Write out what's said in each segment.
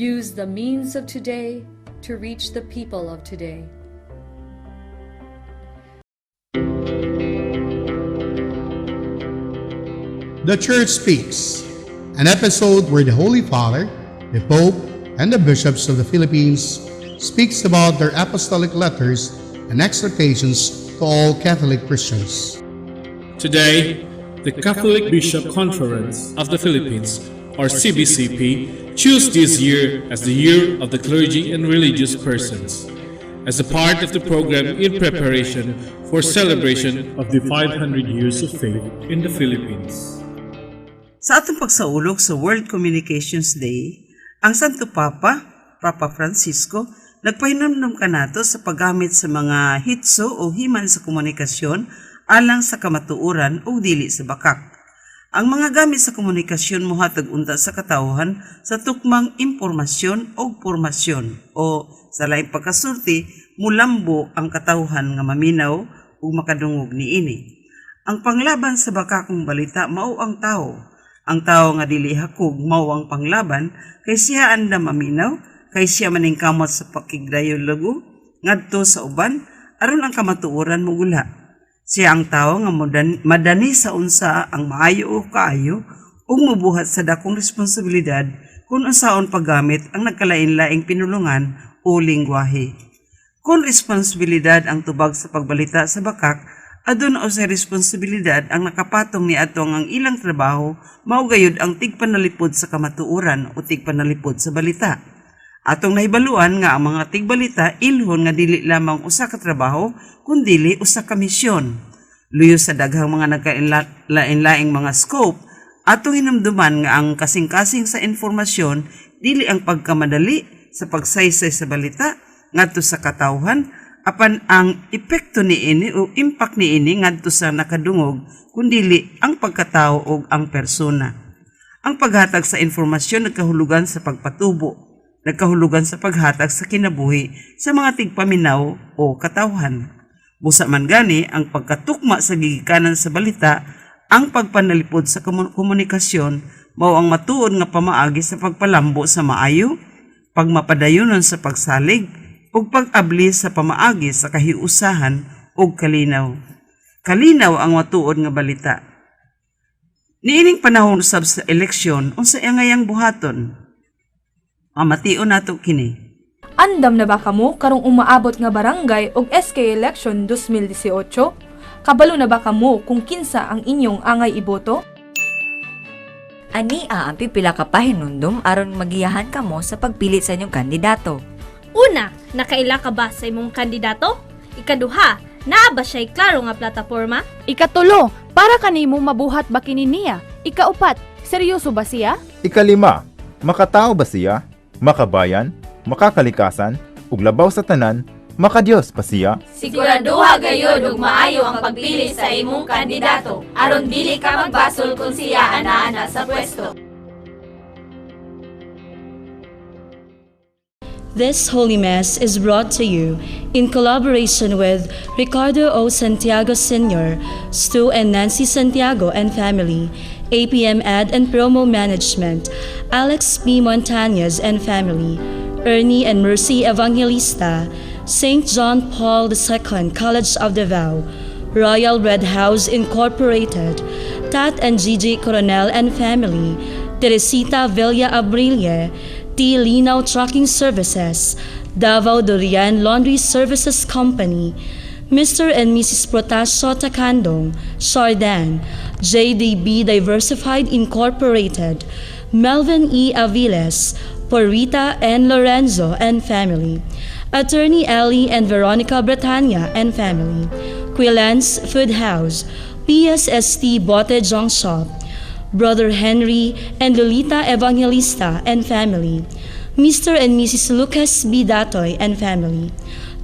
Use the means of today to reach the people of today. The Church Speaks, an episode where the Holy Father, the Pope, and the bishops of the Philippines speaks about their apostolic letters and exhortations to all Catholic Christians. Today, the Catholic Bishop Conference of the Philippines, or CBCP, chose this year as the Year of the Clergy and Religious Persons, as a part of the program in preparation for celebration of the 500 years of faith in the Philippines. Sa atong pagsaulog sa World Communications Day, ang Santo Papa, Papa Francisco, nagpahinamdam kanato sa paggamit sa mga hitso o himan sa komunikasyon alang sa kamatuoran o dili sa bakak. Ang mga gamit sa komunikasyon mohatag unta sa katawhan sa tukmang impormasyon o pormasyon o sa laing pagkasulti mulambo ang katawhan nga maminaw o makadungog niini. Ang panglaban sa bakakong balita mao ang tao. Ang tao nga dili hakog mao ang panglaban kay siya anda maminaw, kay siya maning kamot sa pakigdayon lagu ngadto sa uban aron ang kamatuoran mogula. Siya ang tao nga madani sa unsa ang maayo o kaayo ug mobuhat sa dakong responsibilidad kung unsaon paggamit ang nagkalain-laing pinulungan o lingwahe. Kung responsibilidad ang tubag sa pagbalita sa bakak, aduna sa responsibilidad ang nakapatong ni atong ang ilang trabaho mao gayud ang tigpanalipod sa kamatuoran o tigpanalipod sa balita. Atong nahibaluan nga ang mga tigbalita ilhon nga dili lamang usa ka trabaho kundi usa ka misyon. Luyo sa daghang mga nagkalain-laing mga scope, atong hinumduman nga ang kasing-kasing sa informasyon dili ang pagkamadali sa pagsaysay sa balita ngadto sa katawhan apan ang epekto niini o impact niini ngadto sa nakadungog kundili ang pagkatao ug ang persona. Ang paghatag sa informasyon nagkahulugan sa pagpatubo, nagkahulugan sa paghatag sa kinabuhi sa mga tigpaminaw o katawhan. Busa man gani ang pagkatukma sa gigikanan sa balita, ang pagpanalipod sa komunikasyon mao ang matuod nga pamaagi sa pagpalambo sa maayo, pagmapadayonon sa pagsalig, ug pag-abli sa pamaagi sa kahiusahan ug kalinaw. Kalinaw ang matuod nga balita. Niining panahon usab sa eleksyon, unsa angayang buhaton? Mamation nato kini. Andam na ba kamo karong umaabot nga barangay og SK election 2018? Kabalo na ba kamo kung kinsa ang inyong angay iboto? Ania ang pipila ka pahinumdom aron magiyahan kamo sa pagpili sa inyong kandidato. Una, nakaila ka ba sa imong kandidato? Ikaduha, naa ba siya'y klaro nga plataporma? Ikatulo, para kanimo mabuhat ba kini niya? Ikaupat, seryoso ba siya? Ikalima, makatao ba siya? Makabayan? Makakalikasan? Ug labaw sa tanan? Makadiyos pa siya? Siguraduha gayud ug maayo ang pagpili sa imong kandidato aron dili ka magbasol kung siya ana-ana sa pwesto. This Holy Mass is brought to you in collaboration with Ricardo O. Santiago Sr., Stu and Nancy Santiago and family, APM Ad and Promo Management, Alex P. Montañez and family, Ernie and Mercy Evangelista, St. John Paul II College of Davao, Royal Red House Incorporated, Tat and Gigi Coronel and family, Teresita Villa Abrilia, T. Linaw Trucking Services, Davao Durian Laundry Services Company, Mr. and Mrs. Protasio Takandong, Sardan, JDB Diversified Incorporated, Melvin E. Aviles, Porita and Lorenzo and family, Attorney Ellie and Veronica Bretania and family, Quilance Food House, PSST Bote Jong Shop, Brother Henry and Lolita Evangelista and family, Mr. and Mrs. Lucas B. Datoy and family,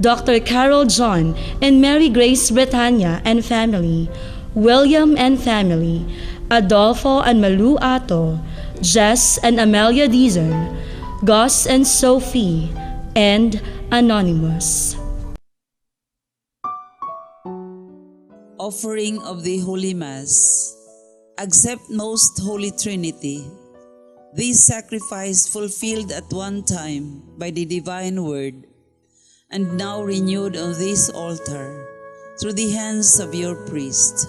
Dr. Carol John and Mary Grace Bretania and family, William and family, Adolfo and Malu Ato, Jess and Amelia Dizon, Gus and Sophie, and Anonymous. Offering of the Holy Mass. Accept Most Holy Trinity, This sacrifice fulfilled at one time by the divine word, and now renewed on this altar through the hands of your priest.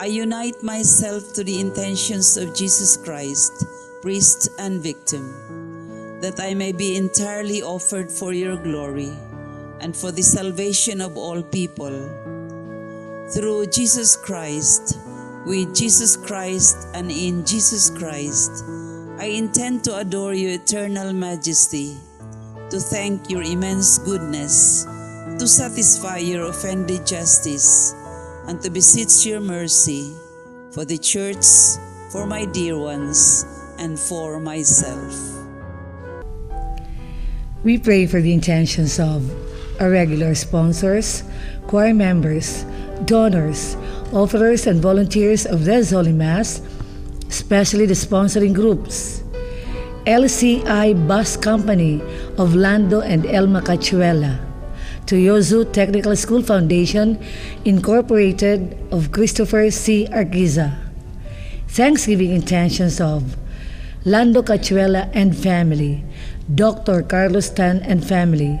I unite myself to the intentions of Jesus Christ, priest and victim, that I may be entirely offered for your glory and for the salvation of all people. Through Jesus Christ, with Jesus Christ, and in Jesus Christ, I intend to adore your eternal majesty, to thank your immense goodness, to satisfy your offended justice, and to beseech your mercy for the church, for my dear ones, and for myself. We pray for the intentions of our regular sponsors, choir members, donors, offerers, and volunteers of this Holy Mass, especially the sponsoring groups: LCI Bus Company of Lando and Elma Cachuela, Toyozu Technical School Foundation Incorporated of Christopher C. Arquiza. Thanksgiving intentions of Lando Cachuela and family, Dr. Carlos Tan and family,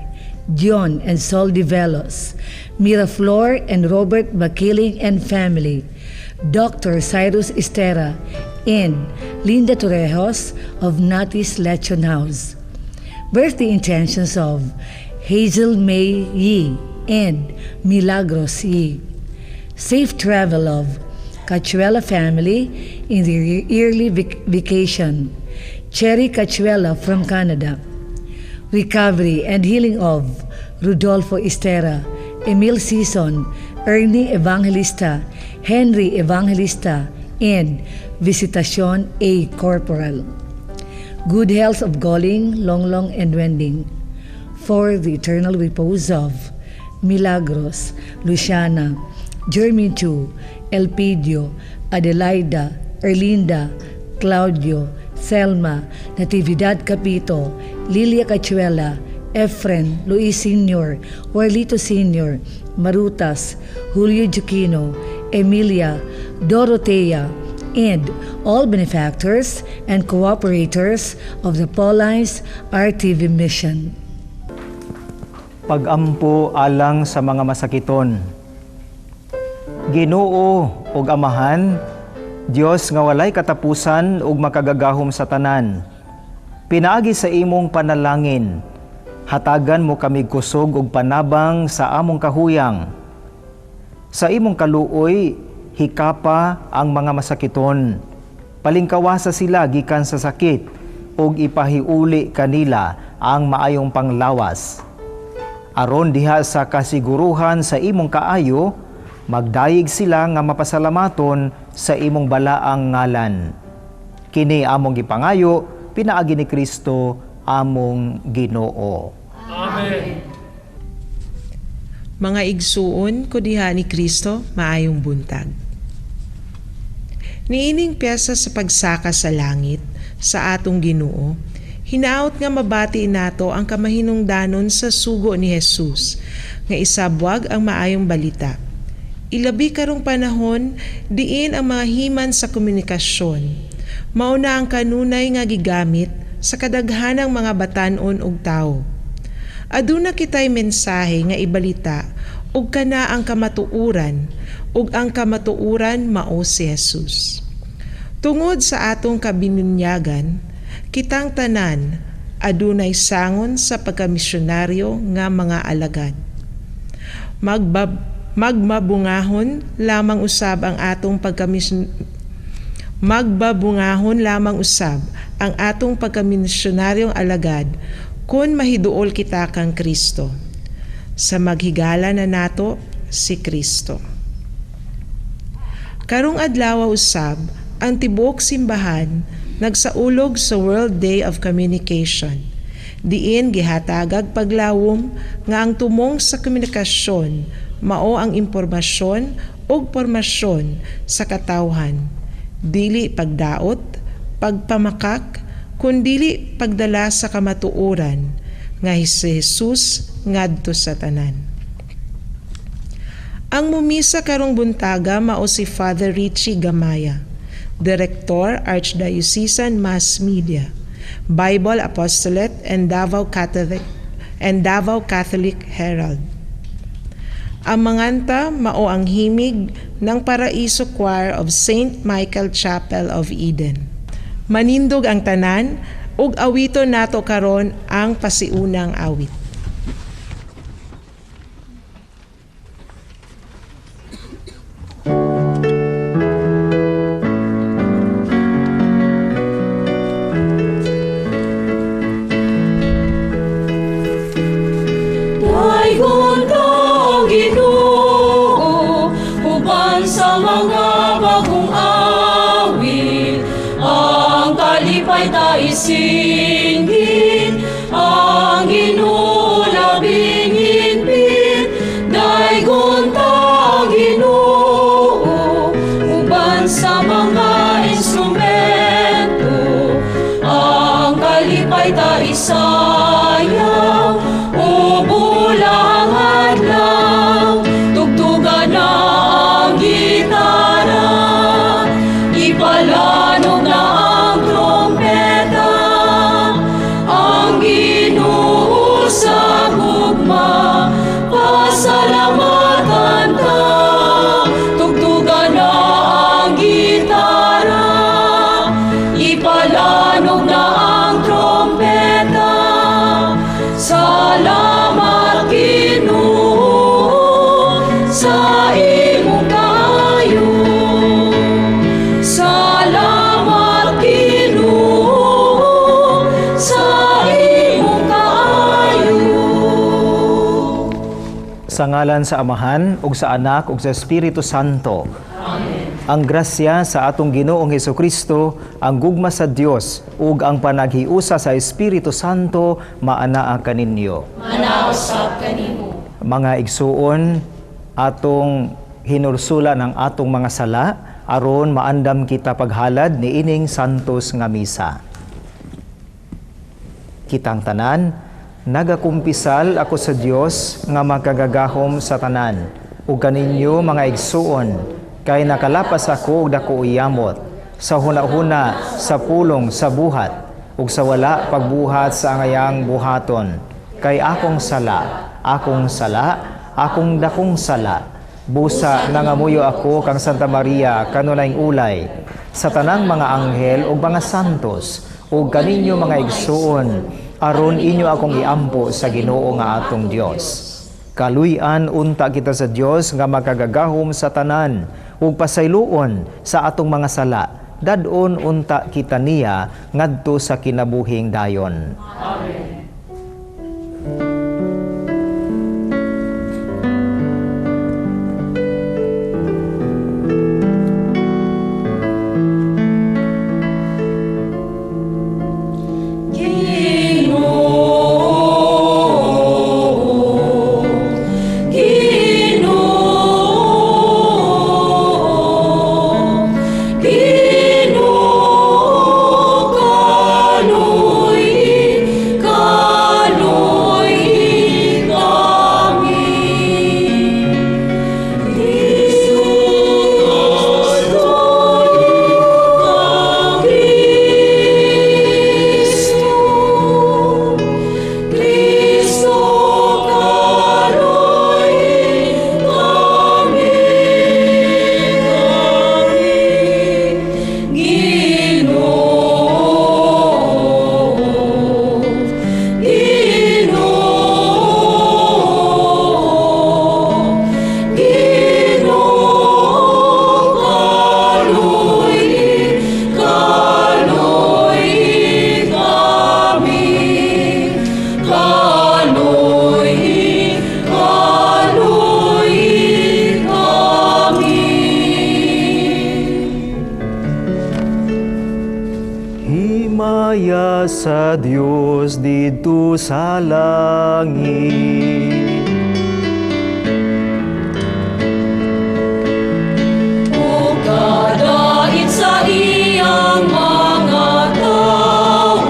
John and Sol Divelos, Miraflor and Robert Bakiling and family, Dr. Cyrus Estera, and Linda Torrejos of Natis Lechon House. Birthday intentions of Hazel May Yi and Milagros Yi. Safe travel of Cachuela family in their yearly vacation, Cherry Cachuela from Canada. Recovery and healing of Rodolfo Estera, Emil Sison, Ernie Evangelista, Henry Evangelista, and Visitacion A. Corporal. Good health of Goling, Longlong, and Wending. For the eternal repose of Milagros, Luciana, Jeremy Chu, Elpidio, Adelaida, Erlinda, Claudio, Selma, Natividad Capito, Lilia Cachuela, Efren, Luis Sr., Warlito Sr., Marutas, Julio Juquino, Emilia, Dorotea, and all benefactors and cooperators of the Paulines RTV mission. Pag-ampo alang sa mga masakiton. Ginoo ug Amahan, Dios nga walay katapusan ug makagagahom sa tanan. Pinaagi sa imong panalangin, hatagan mo kami kusog ug panabang sa among kahuyang. Sa imong kaluoy, hikapa ang mga masakiton. Palingkawasa sila gikan sa sakit ug ipahiuli kanila ang maayong panglawas. Aron diha sa kasiguruhan sa imong kaayo, magdayeg sila nga mapasalamaton sa imong balaang ngalan. Kini among gipangayo, pinaagi ni Kristo among Ginoo. Amen. Mga igsuon ko diha ni Kristo, maayong buntag. Niining piyesa sa pagsaka sa langit, sa atong Ginoo, hinaot nga mabati nato ang kamahinungdanon sa sugo ni Jesus, nga isabwag ang maayong balita. Ilabi karong panahon, diin ang mga himan sa komunikasyon. Mauna ang kanunay nga gigamit sa kadaghanang mga batan-on ug tawo. Aduna kitay mensahe nga ibalita ug kana ang kamatuuran, ug ang kamatuuran mao si Jesus. Tungod sa atong kabinunyagan, kitang tanan adunay sangon sa pagkamisyonaryo nga mga alagad. Magbabungahon lamang usab ang atong pagkamisyonaryong alagad kung mahiduol kita kang Kristo. Sa maghigala na nato si Kristo. Karong adlaw usab ang tibuok simbahan nagsaulog sa World Day of Communication. Diin gihatagag paglawom nga ang tumong sa komunikasyon mao ang impormasyon ug pormasyon sa katawhan. Dili pagdaot, pagpamakak, kundili pagdala sa kamatuoran nga si Jesus ngadto sa tanan. Ang mumisa karong buntaga mao si Father Richie Gamaya. Director, Archdiocesan Mass Media, Bible Apostolate and Davao Catholic Herald. Ang manganta mao ang himig ng Paraiso Choir of St. Michael Chapel of Eden. Manindog ang tanan ug awito nato karon ang pasiunang awit. Isingin ang ginulabing hinpit, daygon ta Ginoo, uban sa mga instrumento, ang kalipay ta isayaw, ubulang adlaw, tugtugan na ang gitara, ipalanog na ang trompeta, ang Ginoo sa gugma, pasalamatan ta, tugtugan na ang gitara, ipalanog na ang trompeta, salamat Ginoo sa imong kaayo. Salamat Ginoo sa imong kaayo. Sa ngalan sa Amahan, ug sa Anak, ug sa Espiritu Santo. Amen. Ang grasya sa atong Ginoong Hesukristo, ang gugma sa Dios, ug ang panaghiusa sa Espiritu Santo maanaa kaninyo. Manausap kanimo. Mga igsuon, atong hinursula ng atong mga sala, aron maandam kita paghalad ni ining santos nga misa. Kitang tanan, nagakumpisal ako sa Dios nga makagagahom sa tanan, ug kaninyo mga igsuon, kay nakalapas ako og dako iyamot, sa hunahuna, sa pulong, sa buhat, ug sa wala pagbuhat sa angayang buhaton, kay akong sala, akong dakong sala, busa nangamuyo ako kang Santa Maria kanunayng ulay, sa tanang mga anghel ug mga santos, ug kaninyo mga igsuon, aron inyo akong iampo sa Ginoo nga atong Dios. Kaluy-an unta kita sa Dios nga makagagahom sa tanan, ug pasayloon sa atong mga sala, dadon unta kita niya ngadto sa kinabuhing dayon. Amen. Himaya sa Dios dito sa langit. O kadait sa iyang mga tao,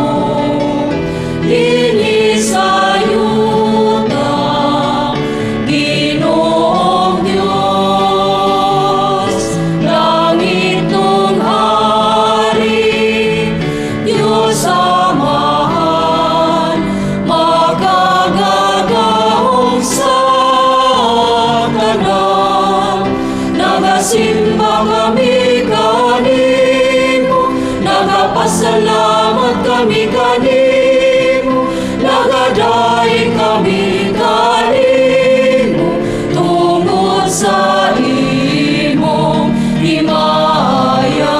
linis sa yuta, Ginoong Diyos, langit nung nagasimba kami kanimo, nagapasalamat kami kanimo, nagadaig kami kanimo, tungod sa imong himaya.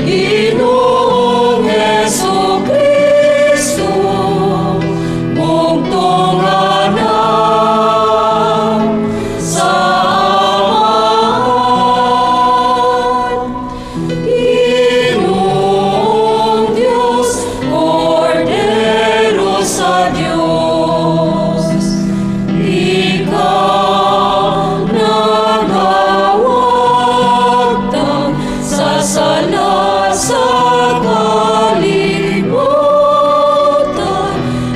Ginoong Jesucristo, mong tunghanan sa amahan. Ginoong Diyos, Kordero sa Diyos, ikaw nagawagtang sa sala sa kalibutan,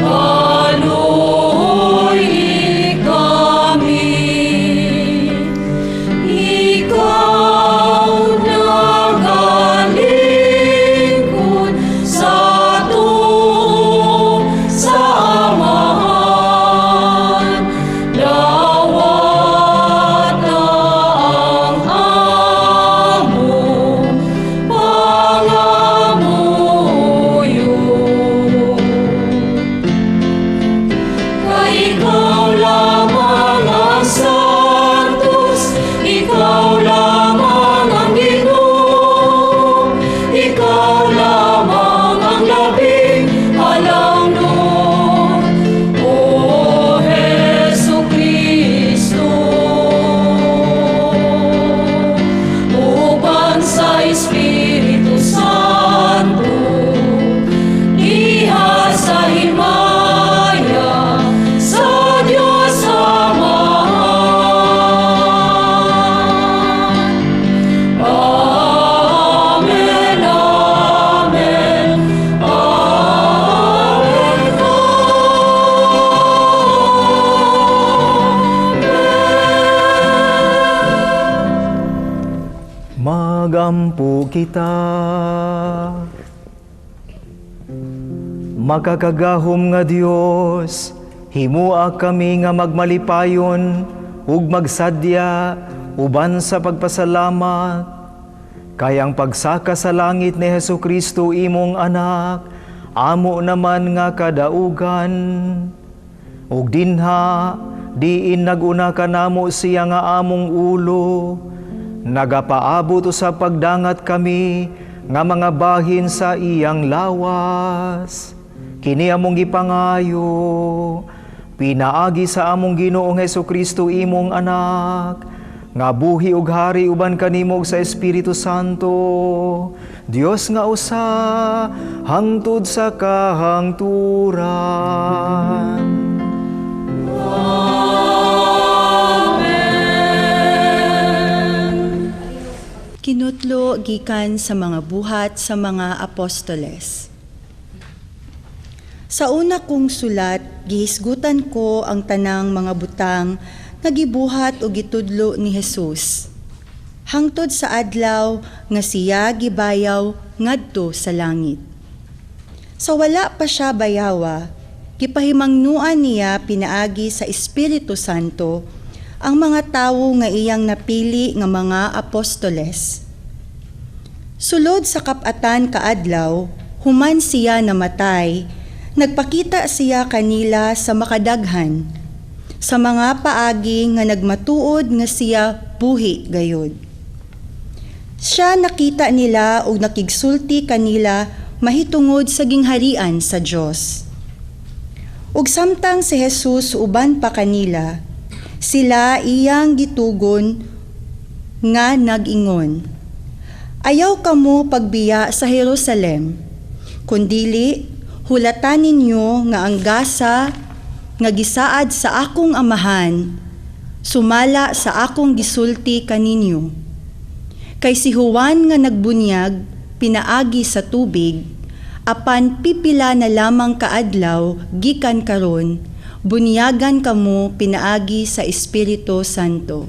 aluy kami. Ikaw nagalingkod sa tuong sa amahan, dawat na ang among pangamuyo. Kay ikaw lamang ang santos, ikaw lamang ang Ginoo, ikaw lamang ang labing halangdon, O Jesucristo. Uban sa Espiritu Santo, diha sa himaya sa Diyos Amahan. Amen, amen, amen, Magampo kita, makakagahom nga Dios, himua kami nga magmalipayon ug magsadya uban sa pagpasalamat. Kayang pagsaka sa langit ni Jesucristo imong anak, amo naman nga kadaugan. Ug dinha, diin naguna kanamo siya nga among ulo, nagapaabot sa pagdangat kami nga mga bahin sa iyang lawas. Kini among gipangayo, pinaagi sa among Ginoong Hesukristo imong anak, nga buhi ug hari uban kanimo sa Espiritu Santo, Dios nga usa hangtod sa kahangturan. Kinutlo gikan sa mga buhat sa mga apostoles. Sa una kong sulat, gihisgutan ko ang tanang mga butang nga gibuhat o gitudlo ni Jesus. Hangtod sa adlaw nga siya gibayaw ngadto sa langit. Sa wala pa siya bayawa, gipahimangnuan niya pinaagi sa Espiritu Santo ang mga tawo nga iyang napili nga mga apostoles. Sulod sa kapatan kaadlaw, human siya namatay, nagpakita siya kanila sa makadaghan, sa mga paagi nga nagmatuod nga siya buhi gayod. Siya nakita nila o nakigsulti kanila mahitungod sa gingharian sa Dios. Ug samtang si Jesus uban pa kanila, sila iyang gitugon nga nag-ingon, ayaw kamo pagbiya sa Jerusalem, kundili hulatan ninyo nga ang gasa nga gisaad sa akong amahan, sumala sa akong gisulti kaninyo. Kay si Juan nga nagbunyag, pinaagi sa tubig, apan pipila na lamang kaadlaw, gikan karon, bunyagan kamo pinaagi sa Espiritu Santo.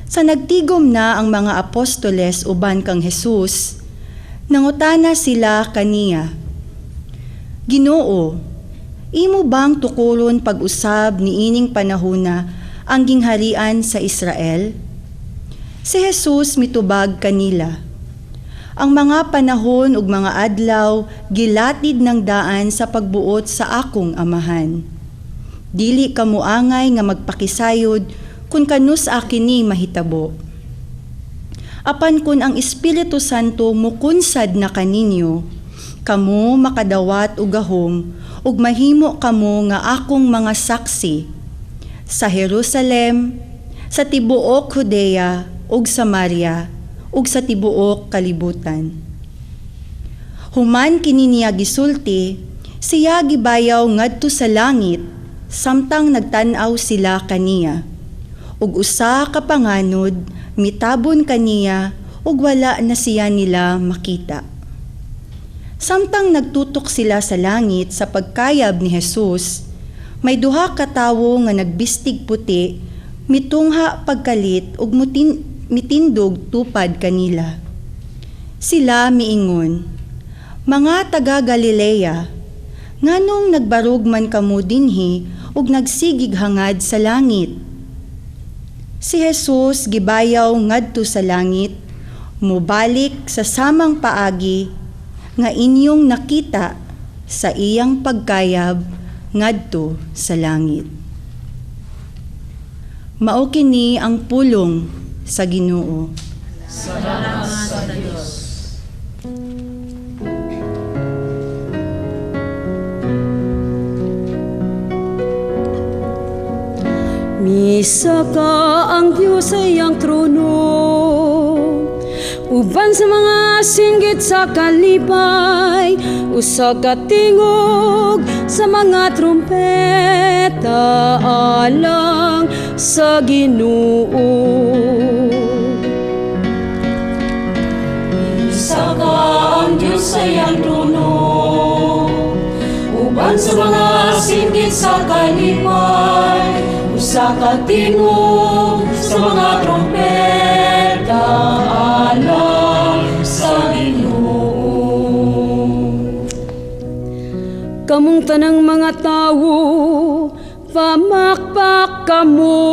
Sa nagtigom na ang mga apostoles uban kang Jesus, nangutana sila kaniya, Ginoo, imo bang tukulon pag-usab ni ining panahona ang gingharian sa Israel? Si Jesus mitubag kanila. Ang mga panahon ug mga adlaw gilatid ng daan sa pagbuot sa akong amahan. Dili kamuangay nga magpakisayod kun kanus akin ni mahitabo. Apan kun ang Espiritu Santo mukunsad na kaninyo, kamo makadawat og gahom ug mahimo kamo nga akong mga saksi sa Jerusalem, sa tibuok Judea ug Samaria ug sa tibuok kalibutan. Human kini niya gisulti, siya gibayaw ngadto sa langit samtang nagtan-aw sila kaniya. Ug usa ka panganod mitabon kaniya ug wala na siya nila makita. Samtang nagtutok sila sa langit sa pagkayab ni Jesus, may duha ka tawo nga nagbistig puti, mitungha pagkalit ug mitindog tupad kanila. Sila miingon, "Mga taga Galilea, nganong nagbarog man kamo dinhi ug nagsigig hangad sa langit?" Si Jesus gibayaw ngadto sa langit, mubalik sa samang paagi nga inyong nakita sa iyang pagkayab ngadto sa langit. Mao kini ang pulong sa Ginoo. Salamat sa Diyos. Misa ka ang Diyos sa iyang trono, uban sa mga singgit sa kalipay, usa ka tingog sa mga trumpeta alang sa Ginoo. Isa ka ang Diyos sa iyang trono, uban sa mga singgit sa kalipay, usa ka tingog sa mga trumpeta alang sa Ginoo. Kamong tanang mga tawo, pamakpak kamo.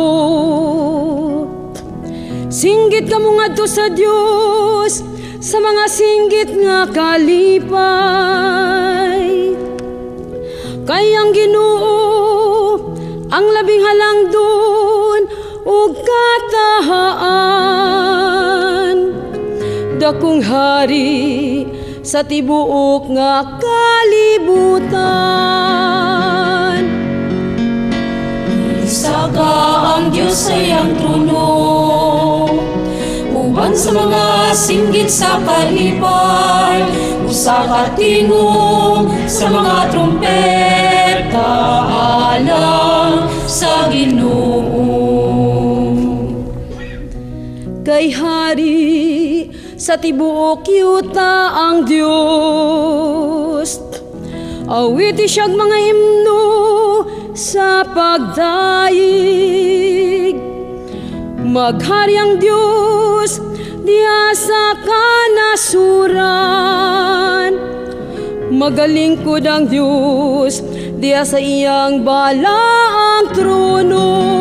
Singgit kamo ngadto sa Dios sa mga singgit nga kalipay. Kay ang Ginoo ang labing halangdon ug katahaan, dakong hari sa tibuok nga kalibutan. Isa ka ang Diyos sa iyang trono, uban sa mga singgit sa kalipay, usa ka tingog sa mga trumpeta alang sa Ginoo. Kay hari sa tibuok yuta ang Dios, awiti siyag mga himno sa pagdaig. Maghari ang Diyos diya sa kanasuran, magalingkod ang Diyos diya sa iyang balaang trono.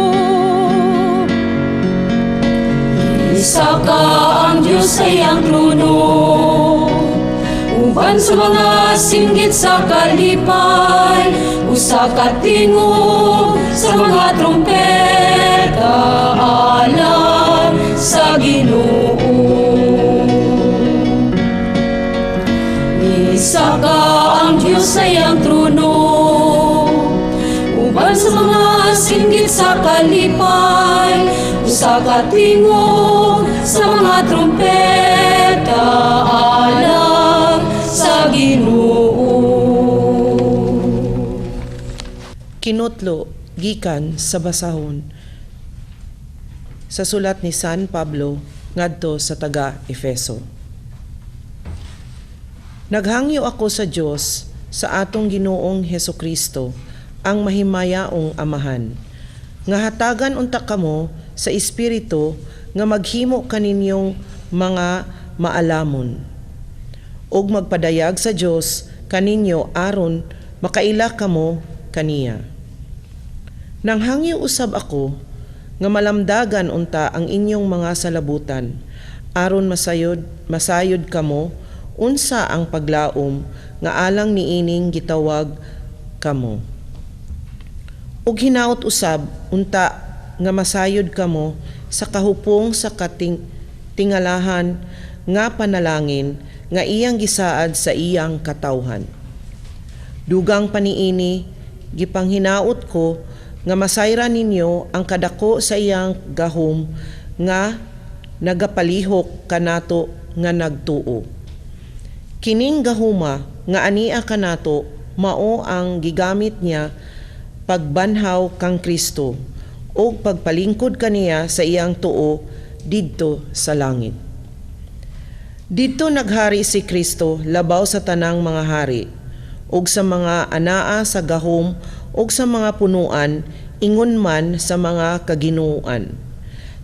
Isa ka ang Diyos sa iyang trono, uban sa mga singgit sa kalipay, usa ka tingog sa mga trumpeta alang sa Ginoo. Isa ka ang Diyos sa iyang trono, uban sa mga singgit sa kalipay, usa ka tingog sa mga trumpeta alang sa Ginoo. Kinutlo gikan sa basahon sa sulat ni San Pablo ngadto sa taga Efeso. Naghangyo ako sa Dios sa atong Ginoong Hesukristo, ang mahimayaong Amahan, nga hatagan unta kamo sa espiritu nga maghimo kaninyong mga maalamon, ug magpadayag sa Dios kaninyo aron makaila kamo kaniya. Nanghangyo usab ako nga malamdagan unta ang inyong mga salabutan, aron masayod kamo, unsa ang paglaom nga alang niining gitawag kamo. Ug hinaot usab unta nga masayod kamo sa kahupong sa tingalahan nga panalangin nga iyang gisaad sa iyang katawhan. Dugang paniini, gipanghinaot ko nga masayra ninyo ang kadako sa iyang gahom nga nagapalihok kanato nga nagtuo. Kining gahuma nga ania kanato mao ang gigamit niya pagbanhaw kang Kristo o pagpalingkod kaniya sa iyang tuo didto sa langit. Didto naghari si Kristo labaw sa tanang mga hari ug sa mga anaa sa gahom ug sa mga punuan, ingon man sa mga kaginuan.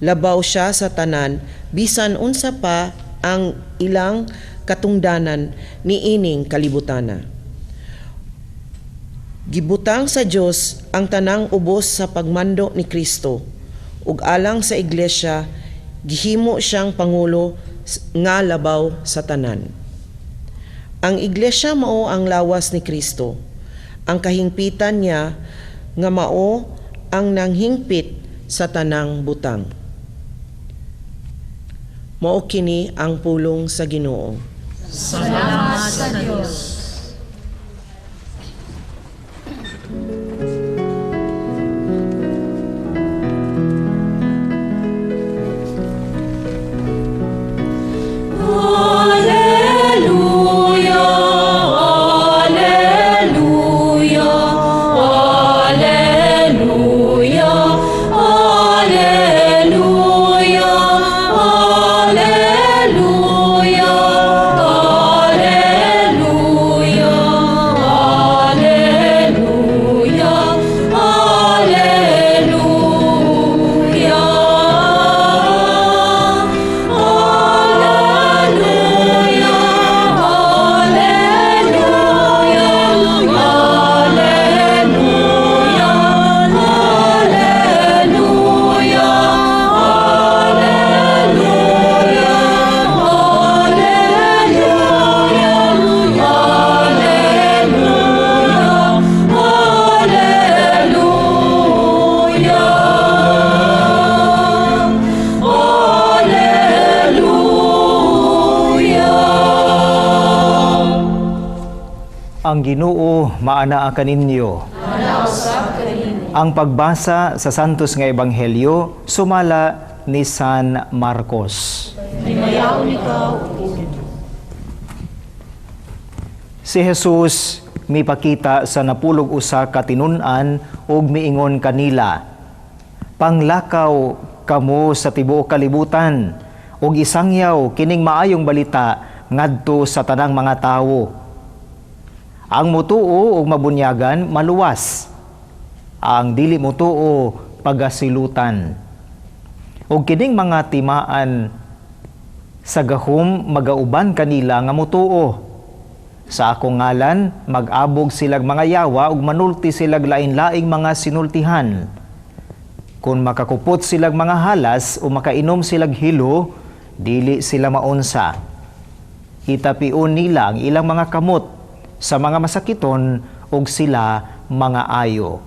Labaw siya sa tanan, bisan unsa pa ang ilang katungdanan niining kalibutana. Gibutang sa Dios ang tanang ubos sa pagmando ni Kristo, ug alang sa iglesia, gihimo siyang pangulo nga labaw sa tanan. Ang iglesia mao ang lawas ni Kristo. Ang kahingpitan niya nga mao ang nanghingpit sa tanang butang. Mao kini ang pulong sa Ginoo. Salamat sa Diyos. Ang Ginoo maanaa kaninyo. Ang pagbasa sa santos nga ebanghelyo sumala ni San Marcos. Si Jesus mipakita sa napulog usa ka tinun-an ug miingon kanila, panglakaw kamo sa tibuok kalibutan ug isangyaw kining maayong balita ngadto sa tanang mga tawo. Ang mutuo ug mabunyagan maluwas. Ang dili mutuo pagasilutan. Ug kining mga timaan sa gahom magauban kanila nga mutuo. Sa akong ngalan mag-abog silag mga yawa ug manulti silag lain-laing mga sinultihan. Kung makakupot silag mga halas o makainom silag hilo, dili sila maunsa. Itapion nila ang ilang mga kamot sa mga masakiton ug sila mga ayo.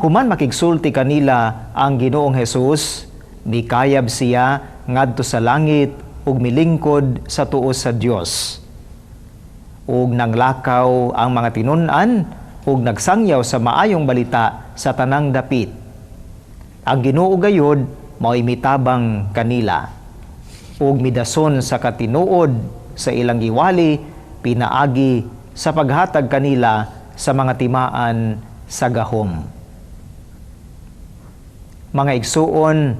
Human makigsulti kanila ang Ginoong Hesus, mikayab siya ngadto sa langit ug milingkod sa tuo sa Dios. Ug nanglakaw ang mga tinun-an ug nagsangyaw sa maayong balita sa tanang dapit. Ang Ginoo gayod mao'y mitabang kanila ug midason sa katinuod sa ilang giwali pinaagi sa paghatag kanila sa mga timaan sa gahom. Mga igsuon,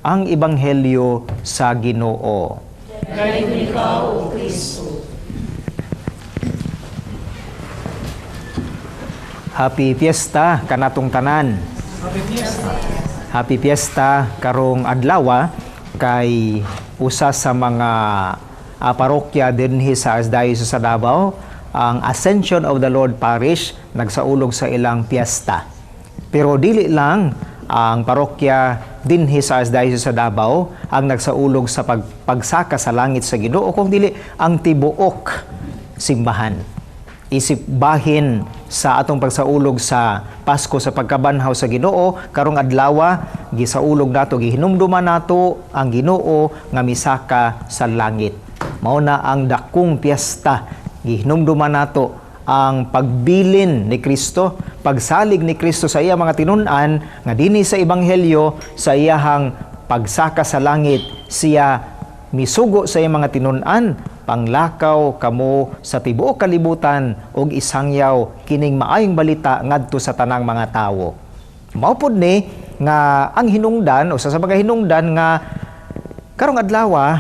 ang ebanghelyo sa Ginoo. Gayon ikaw, O Kristo. Happy Fiesta kanatong tanan. Happy Fiesta. Happy Fiesta karong adlaw kay usa sa mga parokya dinhi sa Archdiocese sa Davao, ang Ascension of the Lord Parish nagsaulog sa ilang piyesta. Pero dili lang ang parokya dinhi sa Archdiocese sa Davao ang nagsaulog sa pagsaka sa langit sa Ginoo, kung dili ang tibuok simbahan. Isip bahin sa atong pagsaulog sa Pasko sa pagkabanhaw sa Ginoo, karong adlaw gisaulog nato, gihinumduman nato ang Ginoo nga misaka sa langit. Mao na ang dakong piyesta, gihinumduman nato ang pagbilin ni Kristo, pagsalig ni Kristo sa iya mga tinun-an nga dinhi sa ebanghelyo, sa iyahang pagsaka sa langit, siya misugo sa iyang mga tinun-an, panglakaw kamo sa tibuok kalibutan og isangyaw kining maayong balita ngadto sa tanang mga tawo. Mao pod ni nga ang hinungdan o sa mga hinungdan nga karong adlaw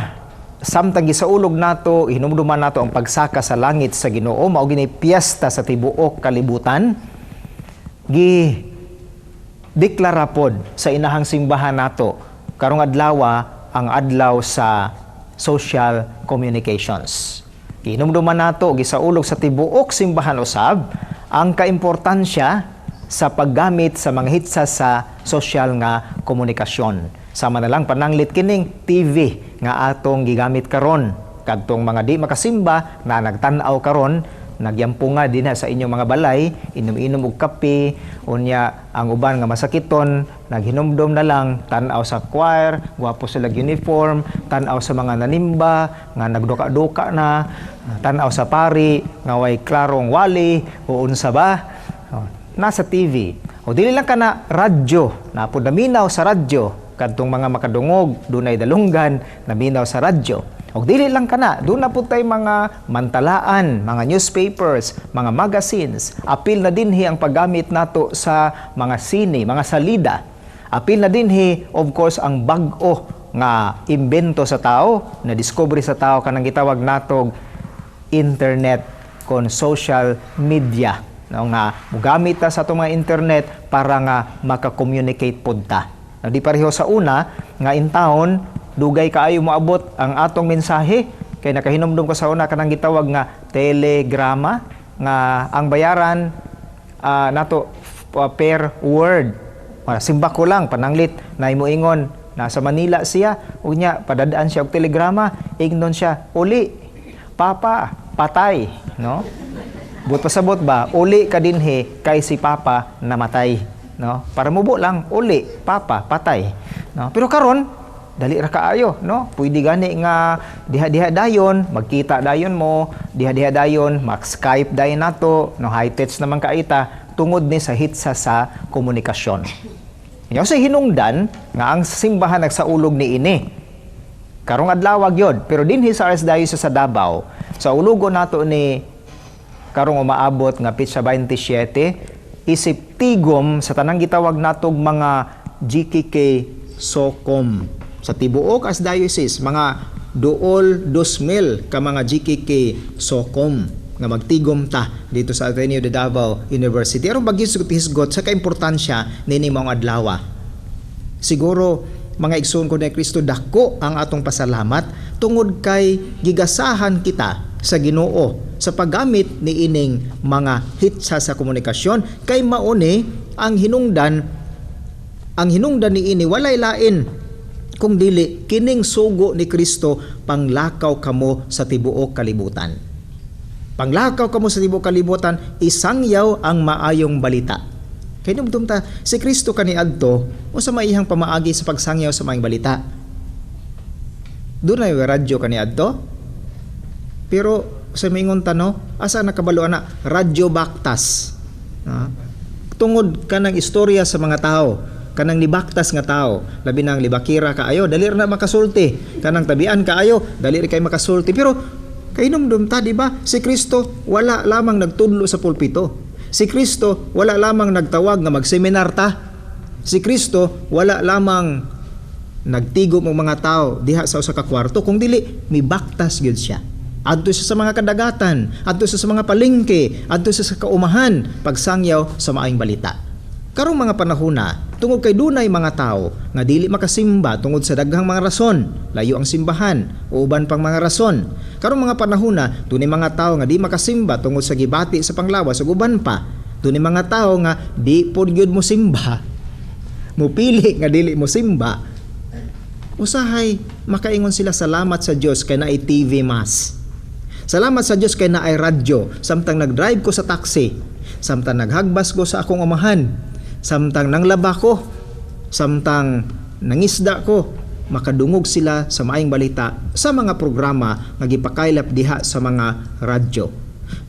samtang gisaulog nato, hinumduman nato ang pagsaka sa langit sa Ginoo, mao gini piyesta sa tibuok kalibutan, gi deklara pod sa inahang simbahan nato karong adlaw ang adlaw sa social communications. Hinumduman nato gisaulog sa tibuok simbahan usab ang kaimportansya sa paggamit sa mga hitsa sa social nga komunikasyon. Sama na lang pananglit kining TV nga atong gigamit karon, kadtong mga di makasimba na nagtan-aw karon, nagyampunga din sa inyong mga balay, inom-inom og kape, unya ang uban nga masakiton, naghinumdom na lang, tan-aw sa choir, gwapo sila uniform, tan-aw sa mga nanimba, nga nagduka-duka na, tan-aw sa pari, nga way klarong wali, o unsa ba? Nasa TV. O dili lang ka na radyo, napod naminaw sa radyo, kadtong mga makadungog, dunay dalunggan, naminaw sa radyo. O dili lang kana, doon na po tayo mga mantalaan, mga newspapers, mga magazines. Apil na dinhi ang paggamit nato sa mga sine, mga salida. Apil na dinhi, of course, ang bag-o nga imbento sa tao, na discovery sa tao, kanang gitawag natog internet kon social media. No, nga mugamit ta sa itong mga internet para nga makakommunicate pod ta. Di pareho sa una nga in town dugay kaayo moabot ang atong mensahe, kay nakahinumdum ko sa una kanang gitawag nga telegrama nga ang bayaran nato per word. Simba ko lang pananglit na imuingon nasa Manila siya, unya padadaan siya og telegrama, ignon siya uli papa patay, no? But pasabot ba uli ka dinhi kay si papa namatay. No, para mubo lang uli papa patay, no? Pero karon dali ra kaayo, no? Pwede gani nga diha-diha dayon magkita dayon mo, diha-diha dayon mag-Skype dayon nato, no? High tech naman kaita tungod ni sa hitsa sa komunikasyon. Nya sa hinungdan nga ang simbahan nagsaulog ni ini karong adlaw gyud, pero dinhi sa Archdiocese sa Davao sa ulugo nato ni karong umaabot nga pitsa 27 isip tigom sa tanang gitawag natog mga GKK SOCOM sa tibuok as diocese, mga duol 2,000 ka mga GKK SOCOM nga magtigom ta dito sa Ateneo de Davao University. Aron baghisgot sa kaimportansya nini mga adlaw. Siguro mga igsoon ko ni Kristo, dako ang atong pasalamat tungod kay gigasahan kita sa Ginoo sa paggamit ni ining mga hitsa sa komunikasyon, kay mauni ang hinungdan ni ini walay lain kung dili kining sugo ni Kristo, panglakaw kamo sa tibuok kalibutan. Panglakaw kamo sa tibuok kalibutan, isangyaw ang maayong balita. Kay dumdum ta si Kristo kaniadto o sa maihang pamaagi sa pagsangyaw sa maayong balita. Dunay radyo kaniadto, pero sa mingon tano, asa nakabaluan na radyo baktas. Tungod kanang istorya sa mga tao, kanang libaktas nga tao, labi nang libakira kaayo, dali na makasulti, kanang tabian kaayo, dali ri kay makasulti. Pero kainumdum ta, di ba? Si Kristo wala lamang nagtudlo sa pulpito. Si Kristo wala lamang nagtawag nga magseminar ta. Si Kristo wala lamang nagtigom og mga tao diha sa usa ka kwarto, kung dili mibaktas gyud siya. Adto sa mga kadagatan, adto sa mga palengke, adto sa kaumahan, pagsangyaw sa maayong balita. Karong mga panahona, tungod kay dunay mga tao nga dili makasimba tungod sa daghang mga rason, layo ang simbahan o uban pang mga rason. Karong mga panahona, dunay mga tao nga di makasimba tungod sa gibati sa panglawas ug uban pa. Dunay mga tao nga di pod gyud mo simba. mupili nga dili mo simba, usahay makaingon sila salamat sa Dios kay naay TV Mass. Salamat sa Dios kay naay radyo samtang nagdrive ko sa taxi, samtang naghagbas ko sa akong amahan, samtang nanglaba ko, samtang nangisda ko, makadungog sila sa maayong balita sa mga programa nga gipakaylap diha sa mga radyo.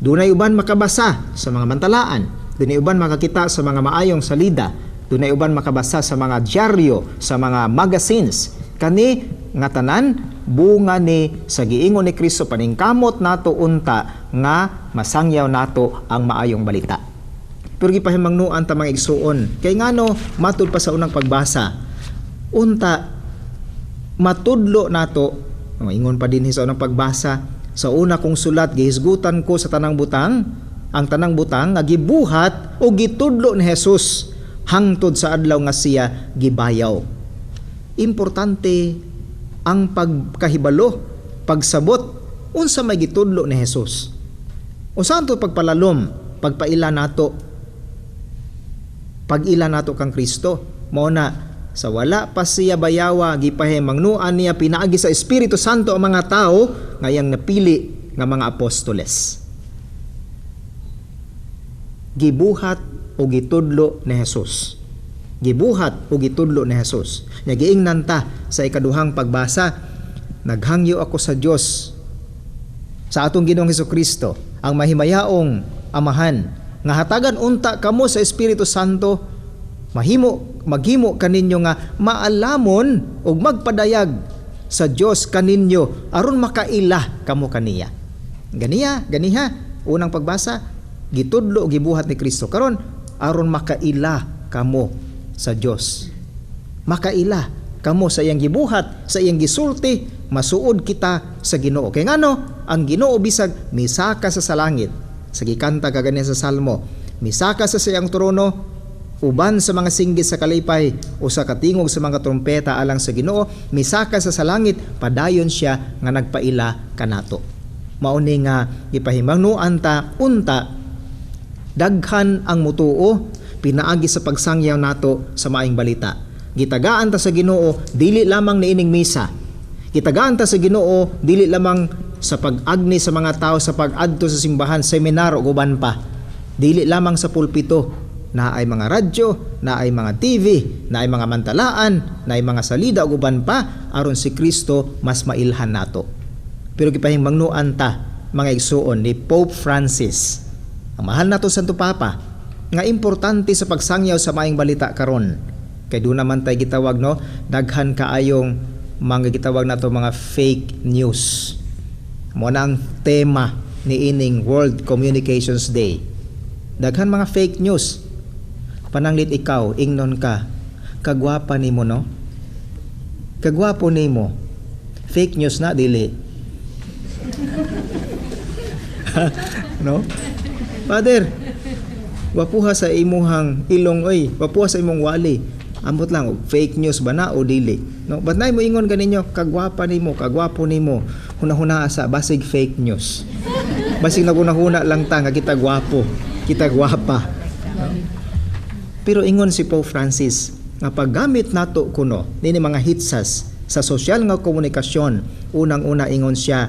Dunay uban makabasa sa mga mantalaan, dunay uban makakita sa mga maayong salida, dunay uban makabasa sa mga dyaryo, sa mga magazines. Kani nga tanan bunga ni sa giingon ni Kristo paningkamot nato unta nga masangyaw nato ang maayong balita. Pero gipahimangnuan ta mga igsuon kay ngano matud pa sa unang pagbasa unta matudlo nato ingon pa din sa unang pagbasa sa una kong sulat gihisgutan ko sa tanang butang ang tanang butang nga gibuhat o gitudlo ni Jesus hangtod sa adlaw nga siya gibayaw. Importante ang pagkahibalo, pagsabot unsa may gitudlo ni Jesus. Usahan to pagpalalom, pagpaila nato, pag-ila nato kang Kristo. Mao na sa wala pa siya bayawa gipahimangnuan niya pinaagi sa Espiritu Santo ang mga tao ngayang napili nga mga apostoles. Gibuhat o gitudlo ni Jesus. Gibuhat o gitudlo ni Jesus. Nya giingnan ta sa ikaduhang pagbasa, naghangyo ako sa Dios sa atong Ginoong Hesukristo ang mahimayaong amahan nga hatagan unta kamo sa Espiritu Santo maghimo kaninyo nga maalamon ug magpadayag sa Dios kaninyo aron makaila kamo kaniya. Ganiha unang pagbasa gitudlo og gibuhat ni Kristo karon aron makaila kamo sa Dios. Makaila kamo sa iyang gibuhat, sa iyang gisulti, masuod kita sa Ginoo. Kay ngano ang Ginoo bisag misaka sa salangit. Sa gikanta kagani sa Salmo, misaka sa iyang trono uban sa mga singgit sa kalipay o sa katingog sa mga trompeta alang sa Ginoo, misaka sa salangit padayon siya nga nagpaila kanato. Mao ni nga ipahimangnuan ta unta daghan ang mutuo pinaagi sa pagsangyaw nato sa maayong balita. Gitagaan ta sa Ginoo dili lamang niining misa. Gitagaan ta sa Ginoo dili lamang sa pag-agni sa mga tao sa pag-adto sa simbahan, seminar ug uban pa. Dili lamang sa pulpito, na ay mga radyo, na ay mga TV, na ay mga mantalaan, na ay mga salida ug uban pa aron si Kristo mas mailhan nato. Pero gipahimangnuan ta mga igsuon ni Pope Francis, ang mahal nato Santo Papa, nga importante sa pagsangyaw sa maayong balita karon. Kay doon naman tayo gitawag no, daghan kaayong mga gitawag nato mga fake news. Mo na ang tema ni ining World Communications Day. Daghan mga fake news. Pananglit ikaw, ingnon ka. Kagwapa nimo no? Kagwapo nimo. Fake news na dili. No? Father, wapuha sa imuhang ilong oy, wapuha sa imong wali. Ambot lang fake news ba na o dili? No, but nay mo ingon ganinyo kagwapa nimo, kagwapo nimo. Hunahuna sa basig fake news. Basig nagunahuna lang ta nga kita gwapo, kita gwapa. No? Pero ingon si Pope Francis nga paggamit nato kuno nini mga hitsas sa sosyal nga komunikasyon, unang-una ingon siya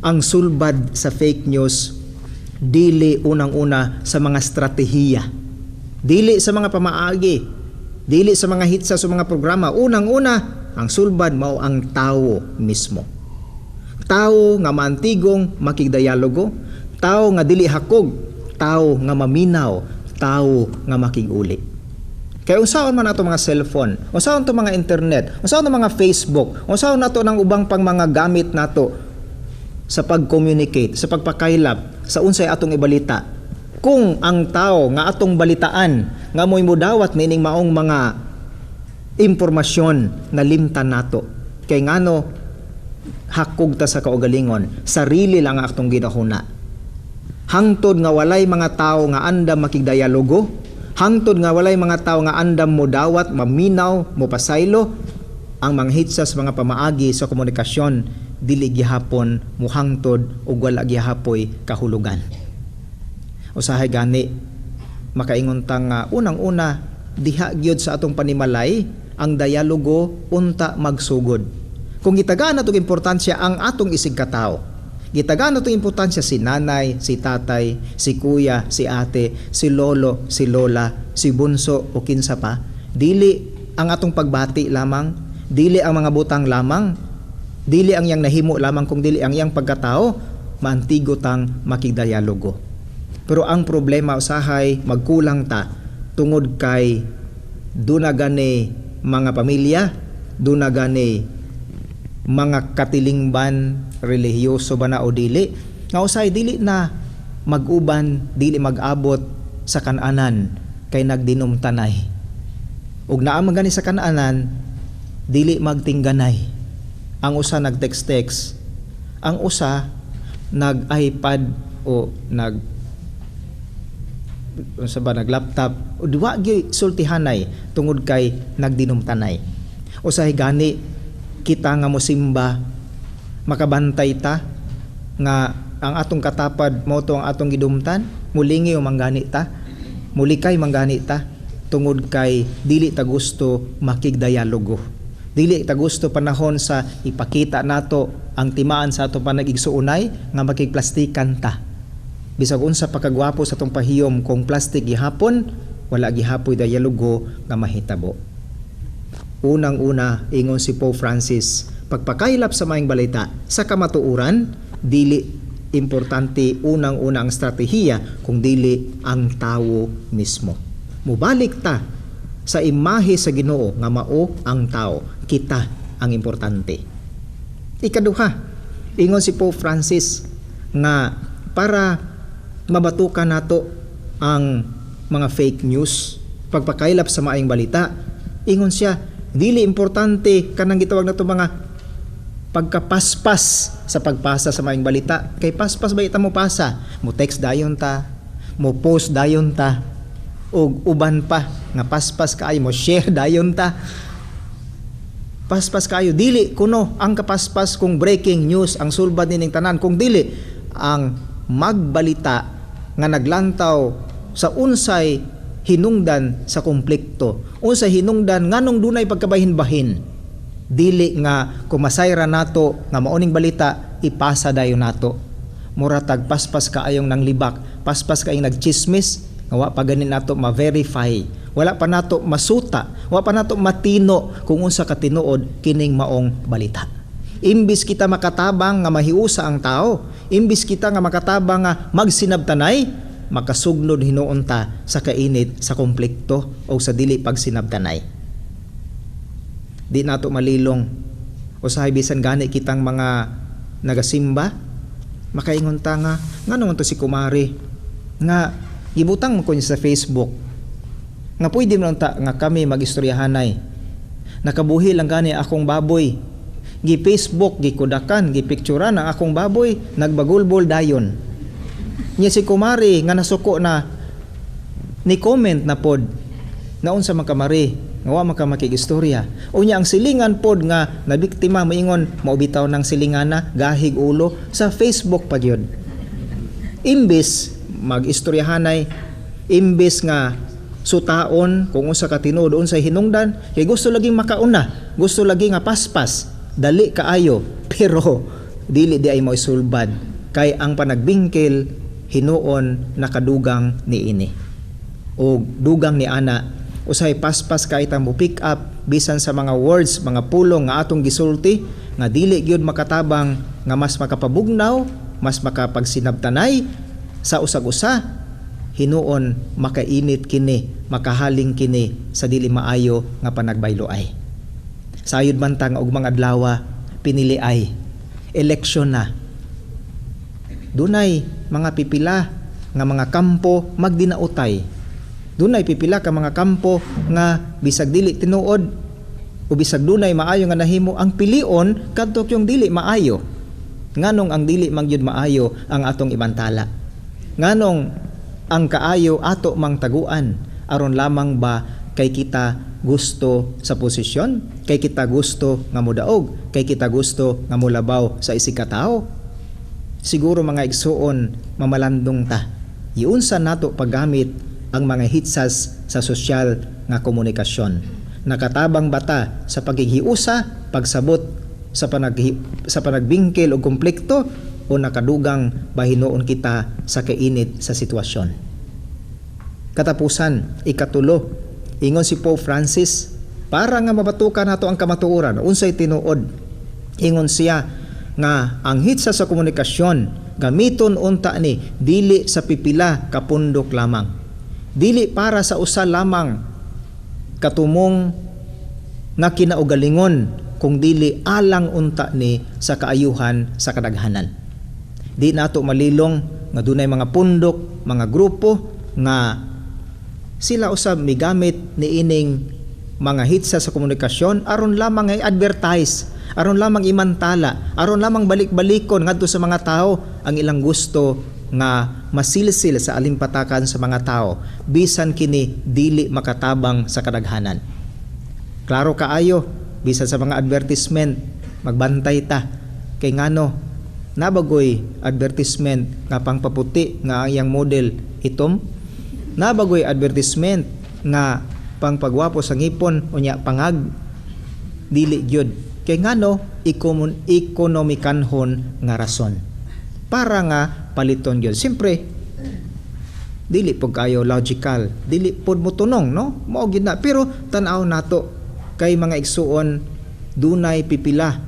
ang sulbad sa fake news dili unang-una sa mga stratehiya, dili sa mga pamaagi, dili sa mga hitsa sa mga programa. Unang-una ang sulbad mao ang tao mismo. Tao nga maantigong makigdialogo, tao nga dili hakog, tao nga maminaw, tao nga makiguli. Kaya unsaon man nato mga cellphone, unsaon to mga internet, unsaon to mga Facebook, unsaon nato ng ubang pang mga gamit nato sa pag-communicate, sa pagpakaylap, sa unsay atong ibalita. Kung ang tao nga atong balitaan nga mo'y mudawat nining maong mga impormasyon na limtan nato. Kay ngano hakog ta sa kaugalingon, sarili lang atong ginahuna. Hangtod nga walay mga tao nga andam makigdialogo, hangtod nga walay mga tao nga andam mo dawat, maminaw, mo pasaylo, ang mga hitsas mga pamaagi sa komunikasyon dili gihapon muhangtod ug wala gihapoy kahulugan. Usahay gani makaingon ta nga unang-una diha gyud sa atong panimalay ang dialogo unta magsugod. Kung gitagaan nato importansya ang atong isig katao, gitagaan nato importansya si nanay, si tatay, si kuya, si ate, si lolo, si lola, si bunso o kinsa pa, dili ang atong pagbati lamang, dili ang mga butang lamang, dili ang yang nahimo lamang, kung dili ang yang pagkatao, maantigo tang makigdialogo. Pero ang problema usahay magkulang ta tungod kay duna gani mga pamilya, duna gani mga katilingban relihiyoso ba na o dili, nga usay dili na mag-uban, dili mag-abot sa kananan kay nagdinumtanay. Ug naa man gani sa kananan, dili magtingganay. Ang usa nag-text-text, ang usa nag-iPad o nag-laptop o duwa gyud sultihanay tungod kay nagdinumtanay. Usahay gani kita nga mosimba, makabantay ta nga ang atong katapad mao to ang atong gidumtan, mulingi o manggani ta, mulikay manggani ta tungod kay dili ta gusto makigdialogo. Dili ta gusto panahon sa ipakita nato ang timaan sa atong panagigsuunay nga makigplastikan ta. Bisag unsa pa kagwapo sa atong pahiyom, kung plastic gihapon, wala gihapoy dialogo nga mahitabo. Unang-una, ingon si Pope Francis, pagpakailap sa maayong balita sa kamatuuran, dili importante unang-una ang stratehiya, kung dili ang tawo mismo. Mubalik ta sa imahe sa Ginoo nga mao ang tao, kita ang importante. Ikaduha, ingon si Pope Francis nga para mabatukan nato ang mga fake news, pagpakailap sa maayong balita, ingon siya, dili importante kanang gitawag nato mga pagkapaspas sa pagpasa sa maayong balita, kay paspas ba ita mo pasa, mo text dayon ta, mo post dayon ta, og uban pa nga paspas kaayo mo share dayon ta, paspas kaayo, dili kuno ang kapaspas kung breaking news ang sulbad nining tanan, kung dili ang magbalita nga naglantaw sa unsay hinungdan sa konflikto, unsay hinungdan nganong dunay pagkabahin-bahin, dili nga kumasayra nato nga maoning balita ipasa dayon nato, muratag paspas kaayong nanglibak, paspas kaayong nagchismis, nga wa pa ganin nato ma-verify, wala pa nato masuta, wala pa nato matino kung unsa katinuod kining maong balita. Imbis kita makatabang nga mahiusa ang tao, imbis kita nga makatabang nga magsinabtanay, makasugnod hinuon ta sa kainit sa konflikto o sa dili pagsinabtanay. Di nato malilong usahay bisan gani kitang mga nagasimba, makaingon ta nga nganong to si kumari nga gibutang mo ko niya sa Facebook nga pwede mo ta nga kami magistoryahanay, nakabuhi lang gani akong baboy, gi Facebook gikudakan gipicturan ang akong baboy nagbagulbol dayon. Nya si kumari nga nasuko na ni comment na pod na unsa man kamari nga wa man ka makigistorya, unya ang silingan pod nga nabiktima moingon maubitaw ng silingana gahig ulo sa Facebook pa gyud. Imbis magistoryahanay, imbis nga sutaon kung unsa ka tinuod unsay hinungdan, kay gusto lagi makauna, gusto lagi nga paspas, dali kaayo, pero dili di ay mo isulbad kay ang panagbingkil hinuon nakadugang ni ini o dugang ni ana, usay paspas kay ta mo pick up bisan sa mga words, mga pulong nga atong gisulti nga dili gyud makatabang nga mas makapabugnaw, mas makapagsinabtanay sa usag-usa, hinuon makainit kini, makahaling kini sa dili maayo nga panagbayloay. Sayod man ta nga og mga adlaw pinili ay eleksyon na, dunay mga pipila nga mga kampo magdinautay, dunay pipila ka mga kampo nga bisag dili tinuod o bisag dunay maayo nga nahimo, ang pilion kadto yung dili maayo. Nganong ang dili mangyud maayo ang atong ibantala, nganong ang kaayo ato mang taguan, aron lamang ba kay kita gusto sa posisyon, kay kita gusto nga modaog, kay kita gusto nga molabaw sa isig ka tawo. Siguro mga igsuon mamalandong ta, iunsa nato paggamit ang mga hitsas sa sosyal nga komunikasyon. Nakatabang bata sa paghihiusa, pagsabot sa panagbingkil o konflikto, o nakadugang bahinoon kita sa kainit sa sitwasyon. Katapusan, ikatulo, ingon si Pope Francis, para nga mabatukan nato ang kamatuoran, unsay tinuod, ingon siya nga ang hitsa sa komunikasyon gamiton unta ni dili sa pipila ka pundok lamang, dili para sa usa lamang katumong nga kinaugalingon, kung dili alang unta ni sa kaayuhan sa kadaghanan. Di nato malilong nga dunay mga pundok, mga grupo nga sila usab migamit ni ining mga hitsa sa komunikasyon aron lamang ay advertise, aron lamang imantala, aron lamang balik-balikon ngadto sa mga tao ang ilang gusto nga masilsil sa alimpatakan sa mga tao, bisan kini dili makatabang sa kadaghanan. Klaro kaayo, bisan sa mga advertisement, magbantay ta kay ngano nabagoy advertisement nga pangpaputi nga ang iyang model itom, nabagoy advertisement nga pangpagwapo sa ngipon unya pangag, dili gyud kay ngano ekonomikanhon nga rason para nga paliton gyud. Siyempre dili pud kayo logical, dili pud mo tunong, no, mao gyud na, pero tan-aw nato kay mga igsuon dunay pipila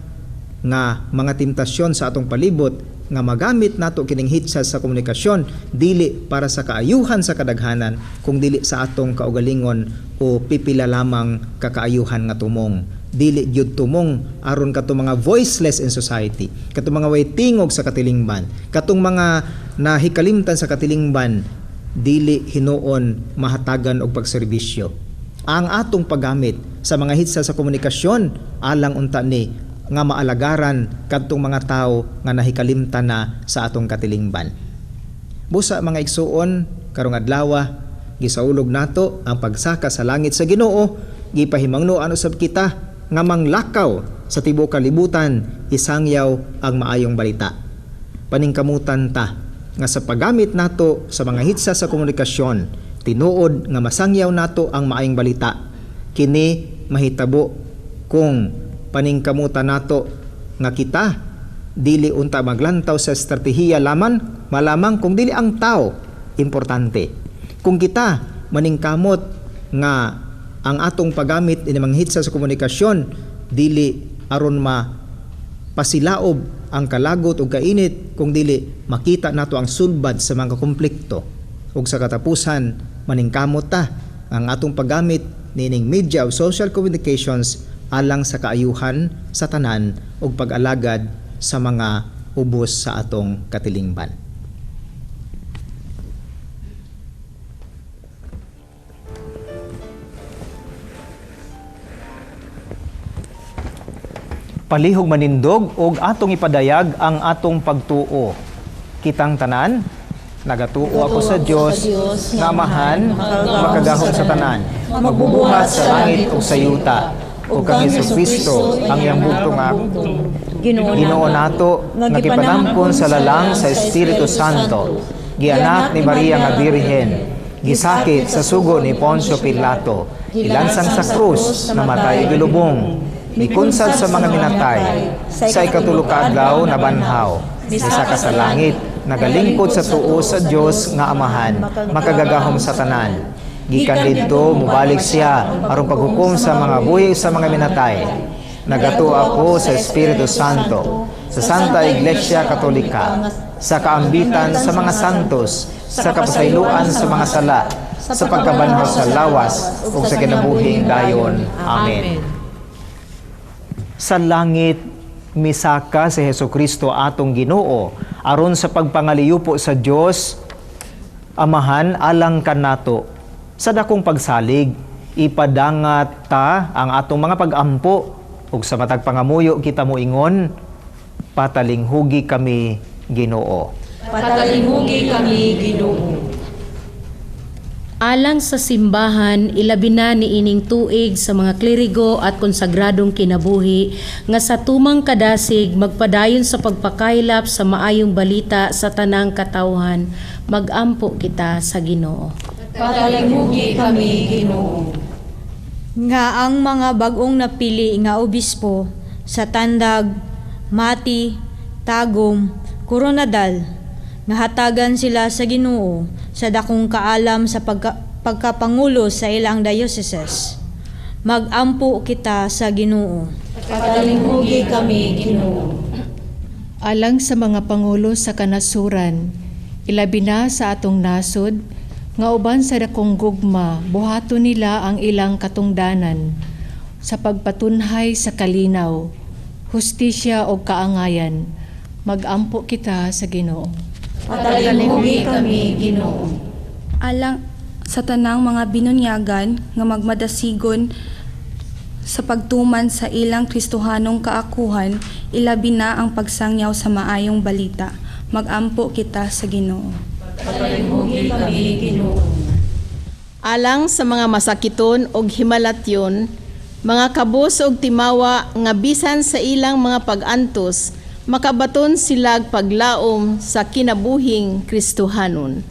nga mga temptasyon sa atong palibot nga magamit nato kining hitsa sa komunikasyon dili para sa kaayuhan sa kadaghanan, kung dili sa atong kaugalingon o pipila lamang kakaayuhan nga tumong. Dili gyud tumong aron katong mga voiceless in society, katong mga way tingog sa katilingban, katong mga nahikalimtan sa katilingban, dili hinuon mahatagan og pagserbisyo. Ang atong paggamit sa mga hitsa sa komunikasyon alang unta ni nga maalagaran kadtong mga tao nga nahikalimtan na sa atong katilingban. Busa mga igsuon, karong adlaw gisaulog nato ang pagsaka sa langit sa Ginoo, gipahimangnoan usab kita nga manglakaw sa tibuok kalibutan, isangyaw ang maayong balita. Paningkamutan ta nga sa paggamit nato sa mga hitsa sa komunikasyon, tinuod nga masangyaw nato ang maayong balita. Kini mahitabo kung paningkamutan nato nga kita dili unta maglantaw sa estratehiya malamang kung dili ang tao importante. Kung kita maningkamot nga ang atong paggamit ini mga hitsa sa komunikasyon dili aron pasilaob ang kalagot o kainit, kung dili makita nato ang sulbad sa mga konflikto. Ug sa katapusan, maningkamot ta ang atong paggamit nining media of social communications alang sa kaayuhan sa tanan ug pag-alagad sa mga ubos sa atong katilingban. Palihog manindog og atong ipadayag ang atong pagtuo. Kitang tanan, nagatuo ako sa Dios nga Amahan, makagahom sa tanan, magbubuhat sa langit ug sa yuta, ug kang Jesucristo ang iyang bugtong Ginoo nato nga gipanangkon sa lalang sa Espiritu Santo, gianak ni Maria nga Birhen, gisakit sa sugo ni Poncio Pilato, ilansang sa krus, namatay gilubong, mikunsad sa mga minatay, sa ikatulo ka adlaw nabanhaw, nisaka sa langit, nagalingkod sa tuo sa Dios nga Amahan, makagagahom sa tanan. Gikan didto mubalik siya aron paghukom sa mga buhi sa mga minatay. Nagatuo ako sa Espiritu Santo, sa Santa Iglesia Katolika, sa kaambitan sa mga santos, sa kapasayloan sa mga sala, sa pagkabanhaw sa lawas ug sa kinabuhing dayon. Amen. Sa langit misaka si Jesucristo atong Ginoo aron sa pagpangaliyupo sa Dios Amahan alang kanato. Sa dakong pagsalig, ipadangat ta ang atong mga pag-ampo ug sa matag pangamuyo kita moingon, patalinghugi kami Ginoo. Patalinghugi kami Ginoo. Alang sa simbahan, ilabi na ni ining tuig sa mga klerigo at konsagradong kinabuhi nga sa tumang kadasig magpadayon sa pagpakaylap sa maayong balita sa tanang katawhan, magampo kita sa Ginoo. Pagalimugi kami, Ginoo. Nga ang mga bagong napili nga obispo sa Tandag, Mati, Tagum, Coronadal, nga hatagan sila sa Ginoo sa dakong kaalam sa pagkapangulo sa ilang dioceses. Magampo kita sa Ginoo. Pagalimugi kami, Ginoo. Alang sa mga pangulo sa kanasuran, ilabi na sa atong nasod, nga uban sa dakong gugma, buhato nila ang ilang katungdanan sa pagpatunhay sa kalinaw, hustisya o kaangayan. Magampo kita sa Ginoo. Pagalimugi kami, Ginoo. Alang sa tanang mga binunyagan nga magmadasigon sa pagtuman sa ilang Kristohanong kaakuhan, ilabi na ang pagsangyaw sa maayong balita. Magampo kita sa Ginoo. Pagalimugi kami, Ginoo. Alang sa mga masakiton og himalatyon, mga kabus og timawa nga bisan sa ilang mga pag-antos, makabaton silag paglaom sa kinabuhing Kristohanon.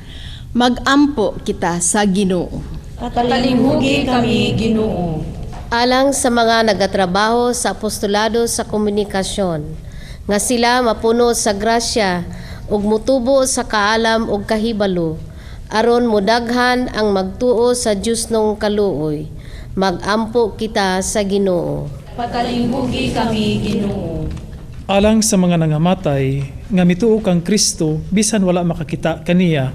Magampo kita sa Ginoo. Pagalimugi kami, Ginoo. Alang sa mga nagatrabaho sa apostolado sa komunikasyon, nga sila mapuno sa grasya ug mutubo sa kaalam ug kahibalo, aron mudaghan ang magtuo sa Dios nung kaluoy. Magampo kita sa Ginoo. Pagalimugi kami, Ginoo. Alang sa mga nangamatay, nga mituo kang Kristo, bisan wala makakita kaniya,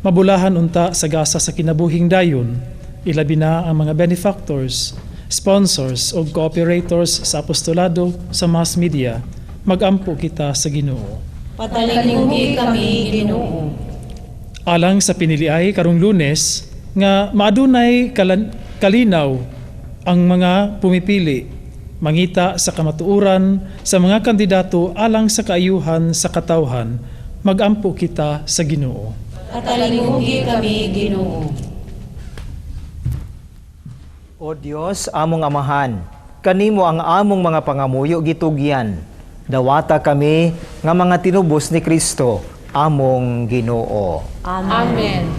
mabulahan unta sa gasa sa kinabuhing dayon, ilabi na ang mga benefactors, sponsors o cooperators sa apostolado sa mass media. Magampo kita sa Ginoo. Pagalimugi kami, Ginoo. Alang sa piniliay karong Lunes, nga maadunay kalinaw ang mga pumipili, mangita sa kamatuuran sa mga kandidato alang sa kaayuhan sa katawhan. Magampo kita sa Ginoo. Pagalimugi kami, Ginoo. O Dios, among amahan, kanimo ang among mga pangamuyo gitugyan. Dawata kami nga mga tinubos ni Kristo, among Ginoo. Amen.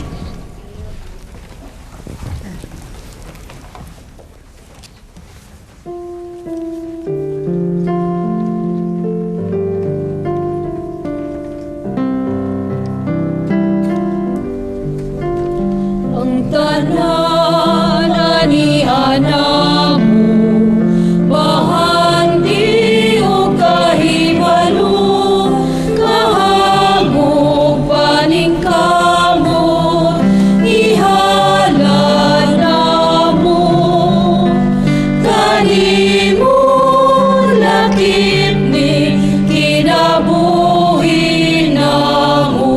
Ang tanan aniana mo, bahandi o kahibalo, kahagog paningkamot, ihalad na mo. Kanimo lakip ni kinabuhi na mo.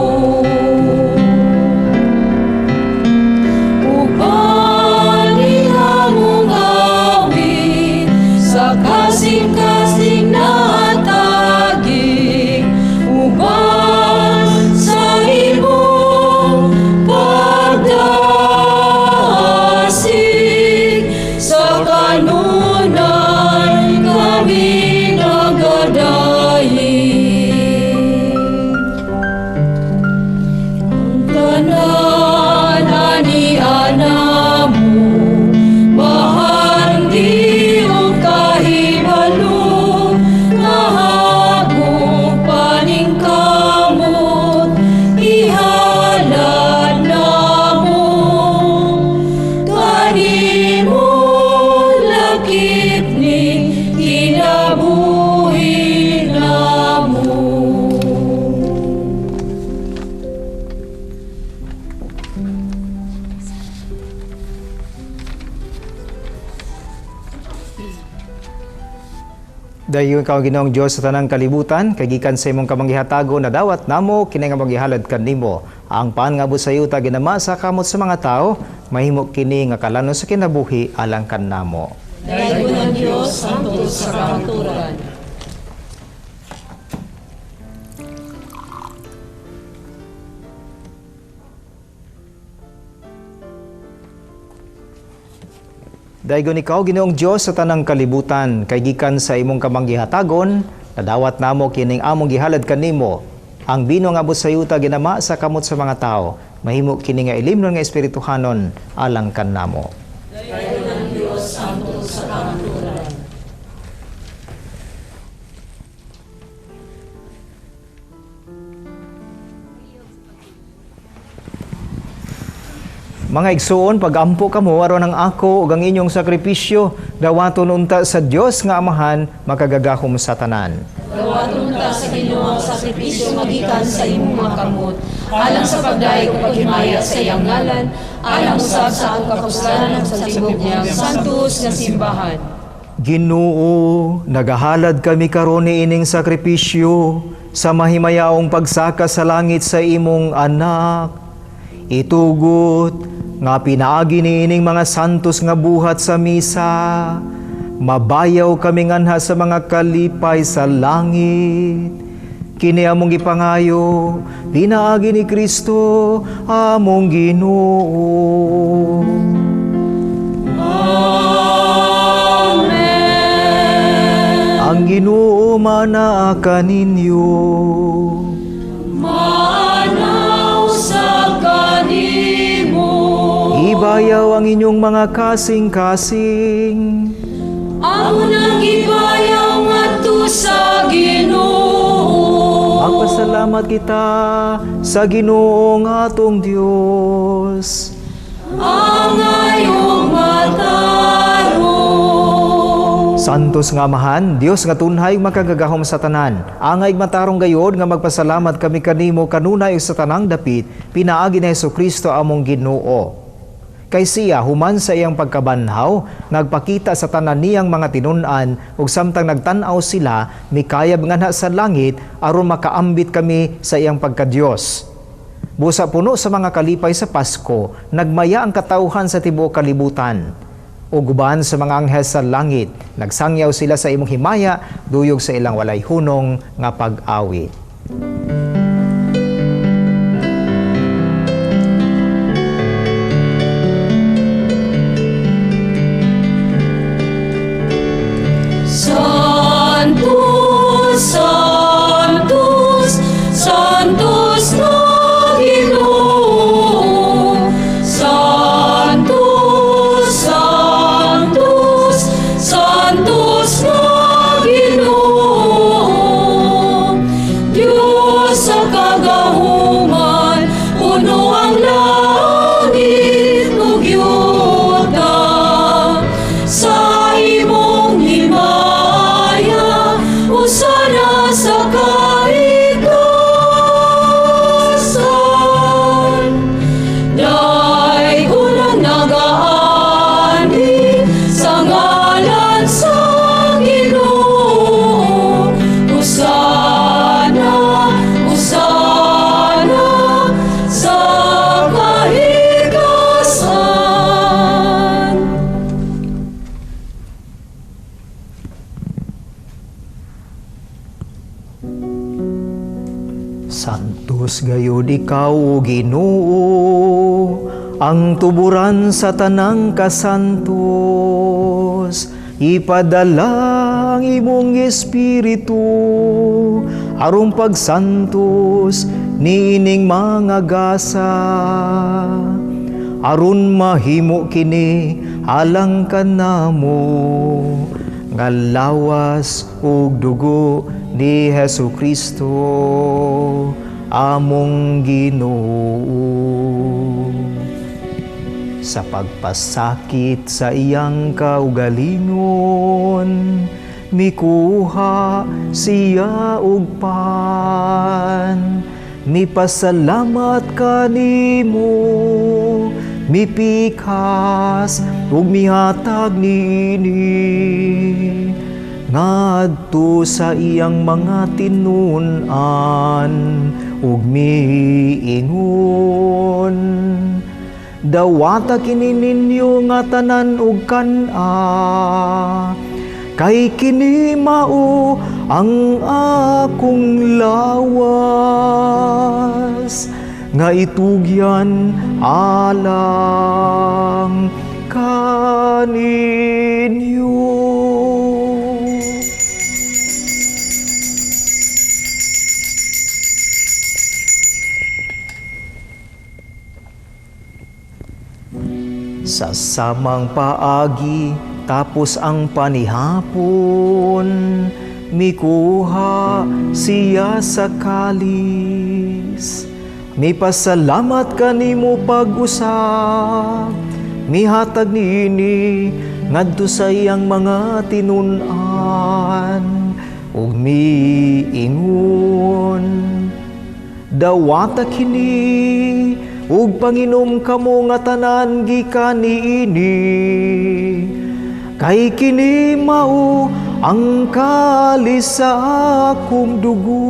Kasing-kasing na tagig, uban sa imong pagdasig, sa kanunan kami nagadayin. Ang tanan ani-ana mo, bahandi o kahibalo, kahagong paningkamot, ihalad na mo. Kanimo lakip ni kinabuhi na mo. Dayon ka Ginoong Dios sa tanang kalibutan, kay gikan sa imong kamanggihatago na dawat namo kini nga maghihalad kanimo. Ang pangabot sa yuta ginama sa kamot sa mga tao, mahimo kini nga kalanon sa kinabuhi alang kannamo. Dayon ang Diyos santo sa kamaturan. Daygon ikaw Ginoong Dios sa tanang kalibutan, kay gikan sa imong kamanggihatagon, nadawat namo kining among gihalad kanimo. Ang bino nga abot sa yuta ginama sa kamot sa mga tao, Mahimo kini nga ilimnon nga espirituhanon alang kannamo. Dayon ang Diyos santo sa kamaturan. Mga igsuon, pagampo kamo aron ang ako ug ang inyong sakripisyo dawaton unta sa Dios nga Amahan makagagahom sa tanan. Dawaton ta sa Ginoo ang sakripisyo magikan sa imong mga kamot, alang sa pagdayo ug paghimaya sa iyang ngalan, alang usab sa akong kapuslanan sa tibok niyang santos nga simbahan. Ginoo, nagahalad kami karon niining sakripisyo sa mahimayaong pagsaka sa langit sa imong anak. Itugot nga pinaagi niining mga santos nga buhat sa misa. Mabayaw kami nganha sa mga kalipay sa langit. Kini among gipangayo, pinaagi ni Kristo among Ginoo. Amen. Ang Ginoo manaa kaninyo. Manaw sa kanimo. Ibayaw ang inyong mga kasing-kasing. Amo nang gibayaw ngadto sa Ginoo. Magpasalamat kita sa Ginoo nga atong Dios. Ang ayong matarong. Santos nga Amahan, Dios nga tunhay makagagahom sa tanan. Angay matarong gayod nga magpasalamat kami kanimo kanunay sa tanang dapit, pinaagi ni Hesukristo among Ginoo. Kay siya human sa iyang pagkabanhaw, nagpakita sa tanan niyang mga tinun-an ug samtang nagtan-aw sila, mikayab nganha sa langit aron makaambit kami sa iyang pagkadiyos. Busa puno sa mga kalipay sa Pasko, nagmaya ang katawhan sa tibuok kalibutan. Ug uban sa mga anghel sa langit, nagsangyaw sila sa imong himaya, duyog sa ilang walay hunong nga pag-awit. Santos, Santos, Santos na Ginoo. Santos, Santos, Santos na Ginoo. Diyos sa kagahuman, puno ang langit ug yuta. Sa imong himaya, usana sa kaigtasan. Dahil unang nagaani sa ngalan sa Ginoo. Usana, usana sa kaigtasan. Santos gayud ikaw, o Ginoo, ang tuburan sa tanang kasantos. Ipadala ang imong espiritu aron pagsantos niining mga gasa. Aron mahimo kini alang kanamo nga lawas ug dugo ni Hesukristo among Ginoo. Sa pagpasakit sa iyang kaugalingon, mikuha siya og pan. Mipasalamat kanimo, mipikas ug mihatag niini ngadto sa iyang mga tinun-an ug miingon. Dawata kini ninyo nga tanan ug kan-a, kay kini mao ang akong lawas nga itugyan alang kaninyo. sa samang paagi tapos ang panihapon, mikuha siya sa kalis. Mi pasalamat kanimo pag-usab, mihatag niini ngadto sa iyang mga tinun-an, ug miingon, dawata kini, ug panginom kamo nga tanan gikan niini, kay kini mao ang kalis sa akong dugo.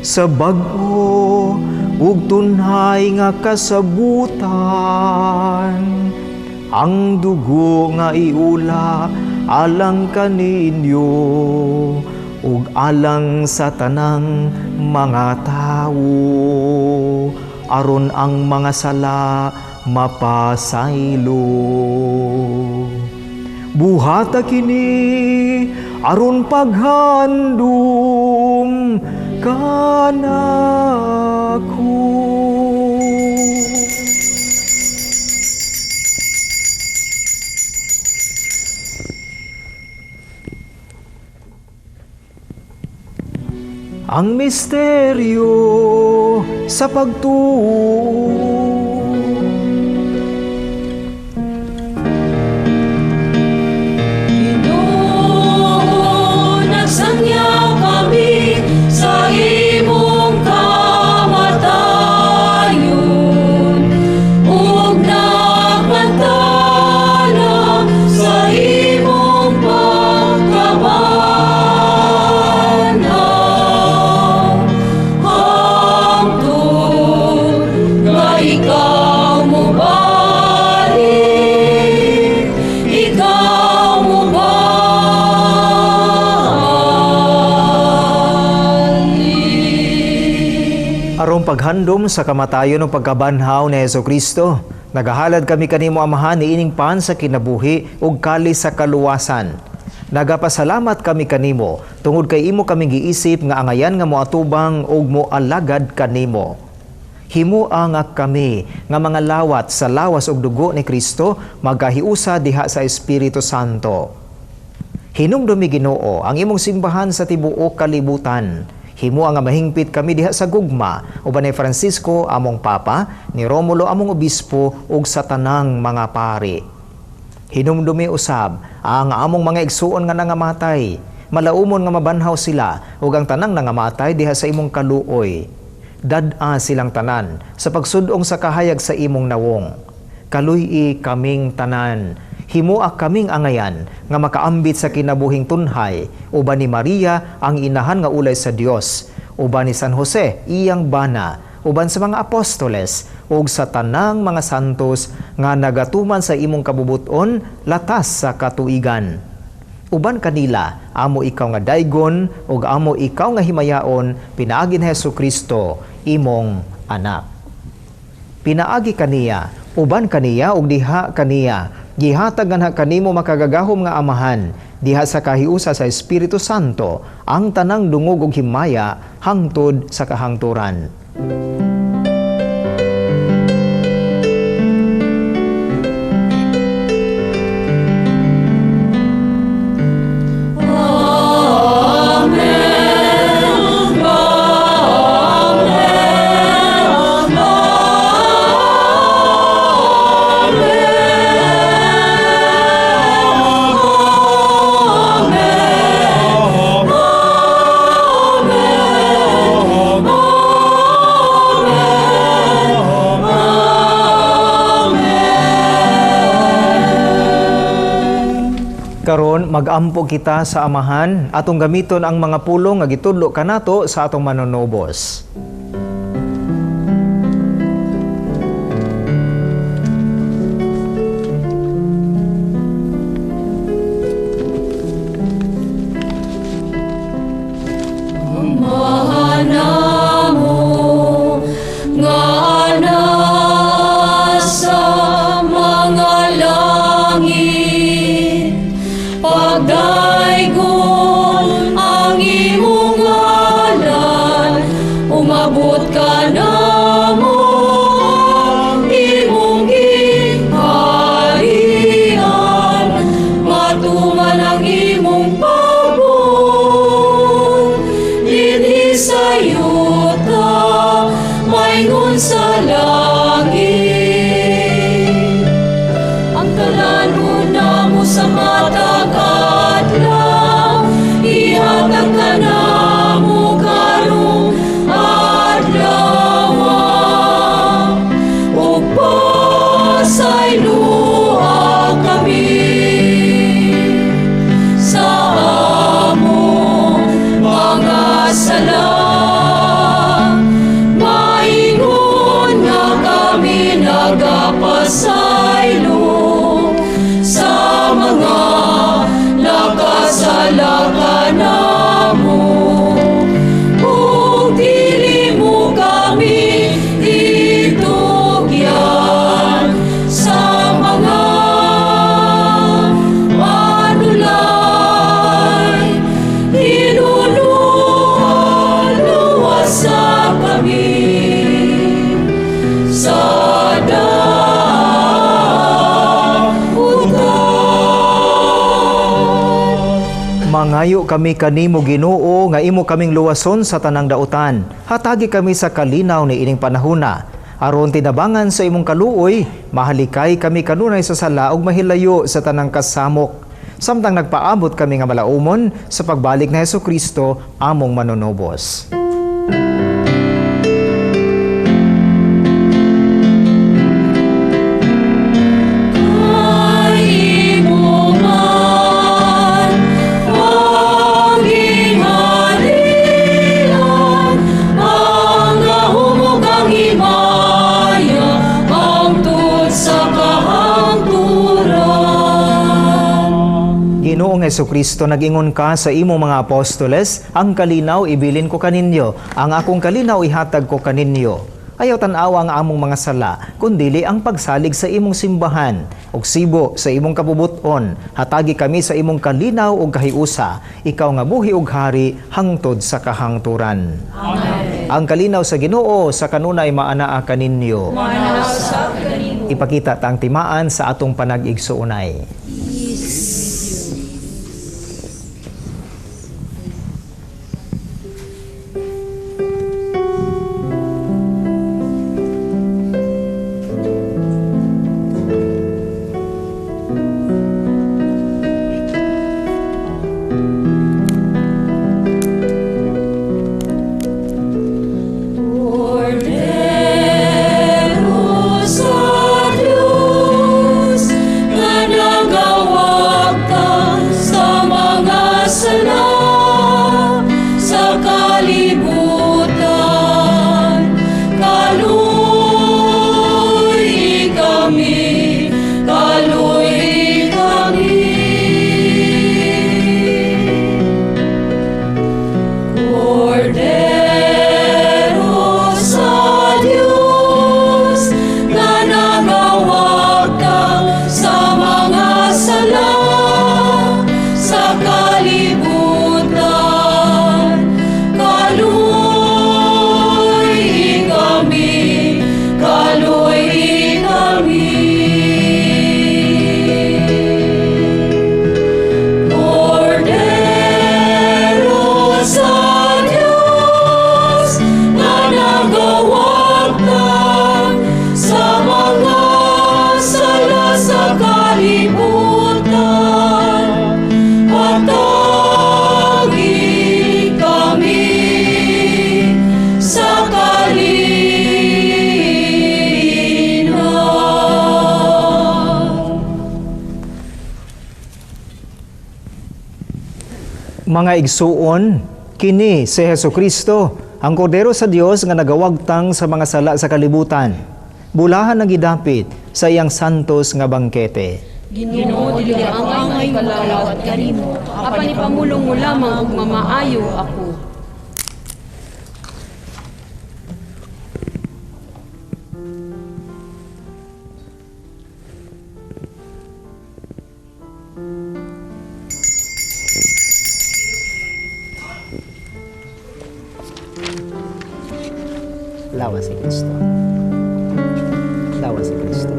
Sa bag-o ug tunhay nga kasabutan, ang dugo nga iula alang kaninyo ug alang sa tanang mga tawo, aron ang mga sala mapasaylo. Buhata kini aron paghandom kanako. Ang misteryo sa pagtuo. Nagsangyaw kami sa imong kamatayon, ug nagmantala sa imong pagkabanhaw, hangtod nga ikaw mo balik, ikaw mo Arong paghandom sa kamatayon ng pagkabanhaw ni Jesucristo, nagahalad kami kanimo Amahan ni ining pan sa kinabuhi ug kalis sa kaluwasan. Nagapasalamat kami kanimo tungod kay imo kaming giisip nga angayan nga moatubang ug moalagad kanimo. Himua nga kami nga mga lawat sa lawas ug dugo ni Kristo magahiusa diha sa Espiritu Santo. Hinumdumi Ginoo ang imong simbahan sa tibuok kalibutan. Himua nga mahingpit kami diha sa gugma uban ni Francisco among papa, ni Romulo among obispo ug sa tanang mga pari. Hinumdumi usab ang among mga igsuon nga nangamatay, malaumon nga mabanhaw sila ug ang tanang nangamatay diha sa imong kaluoy. Dad-a silang tanan sa pagsudong sa kahayag sa imong nawong. Kaluy-i kaming tanan. Himua kaming angayan nga makaambit sa kinabuhing tunhay, uban ni Maria ang inahan nga ulay sa Dios, uban ni San Jose iyang bana, uban sa mga apostoles ug sa tanang mga santos nga nagatuman sa imong kabubuton latas sa katuigan. Uban kanila amo ikaw nga daygon ug amo ikaw nga himayaon pinaagi ni Hesukristo imong anak. Pinaagi kaniya, uban kaniya ug diha kaniya, gihatag nga kanimo makagagahom nga Amahan diha sa kahiusa sa Espiritu Santo ang tanang dungog ug himaya hangtod sa kahangturan. Karon magampo kita sa Amahan atong gamiton ang mga pulong nga gitudlo kanato sa atong manunubos. Mahanamo nga nasa mga langit, pagdaygon ang imong ngalan, umabot ka na mo ang imong Mangayo kami kanimo Ginoo nga imo kaming luwason sa tanang dautan. Hatagi kami sa kalinaw ni ining panahona. Aron tinabangan sa imong kaluoy, mahalikay kami kanunay sa sala ug mahilayo sa tanang kasamok. Samtang nagpaabot kami nga malaumon sa pagbalik na Hesukristo among manunobos. Ginoong Hesukristo, nag-ingon ka sa imong mga apostoles, ang kalinaw ibilin ko kaninyo, ang akong kalinaw ihatag ko kaninyo. Ayaw tan-awa ang among mga sala, kundili ang pagsalig sa imong simbahan, ug sibo sa imong kabubuton. Hatagi kami sa imong kalinaw ug kahiusa, ikaw nga buhi ug hari hangtod sa kahangturan. Amen. Ang kalinaw sa Ginoo sa kanunay maanaa kaninyo. Ipakita tang timaan sa atong panag-igsuunay. Mga igsuon, kini si Hesukristo, ang kordero sa Dios nga nagawagtang sa mga sala sa kalibutan. Bulahan ang gidapit sa iyang santos nga bangkete. Ginoo, dili ang angay mo kalawat kanimo, apan ipamulong mo lamang og mamaayo ako. Lawa si Kristo. Lawa si Kristo.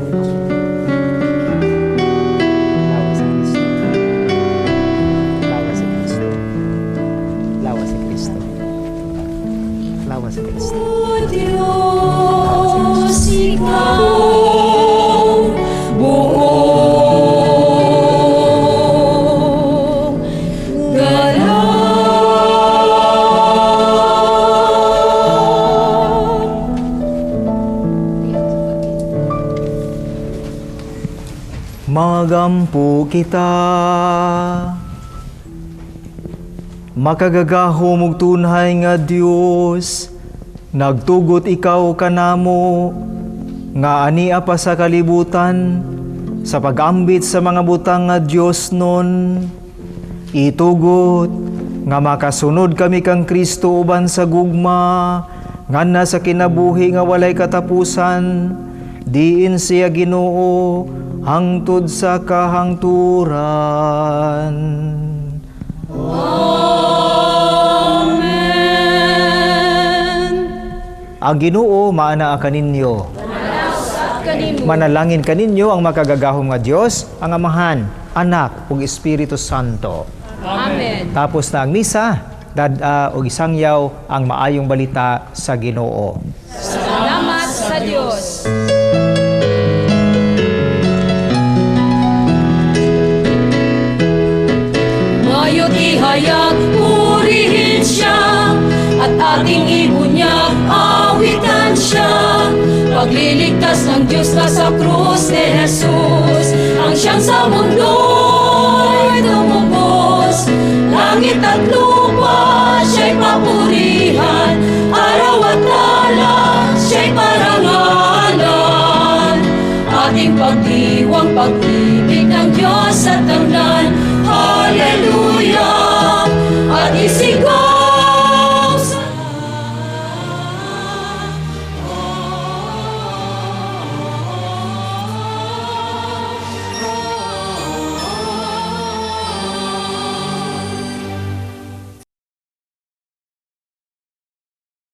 Lawa si Kristo. Lawa si Kristo. Lawa si Kristo. Lawa si Kristo. O Diyos, ikaw buong magampo kita, makagagahom og tunhay nga Dios, nagtugot ikaw kanamo, nga ania pa sa kalibutan, sa pag-ambit sa mga butang nga Dios nun, itugot, nga makasunod kami kang Kristo uban sa gugma, nga sa kinabuhi nga walay katapusan, diin siya Ginoo, hangtod sa kahangturan. Amen. Ang Ginoo maanaa kaninyo. Manalangin kaninyo ang makagagahom nga Dios, ang Amahan, Anak ug Espiritu Santo. Amen. Tapos na ang misa, dad-a og isangyaw ang maayong balita sa Ginoo. Salamat sa Diyos. Ngayon ihayag, purihin siya, at ating ibunyag, awitan siya. Pagliligtas ng Diyos na sa krus ni Jesus, ang siyang sa mundo'y tumubos. Langit at lupa, siya'y papurihan, araw at alak, siya'y parangalan. Ating pagdiwang pag-ibig ng Diyos sa tanan, Hallelujah!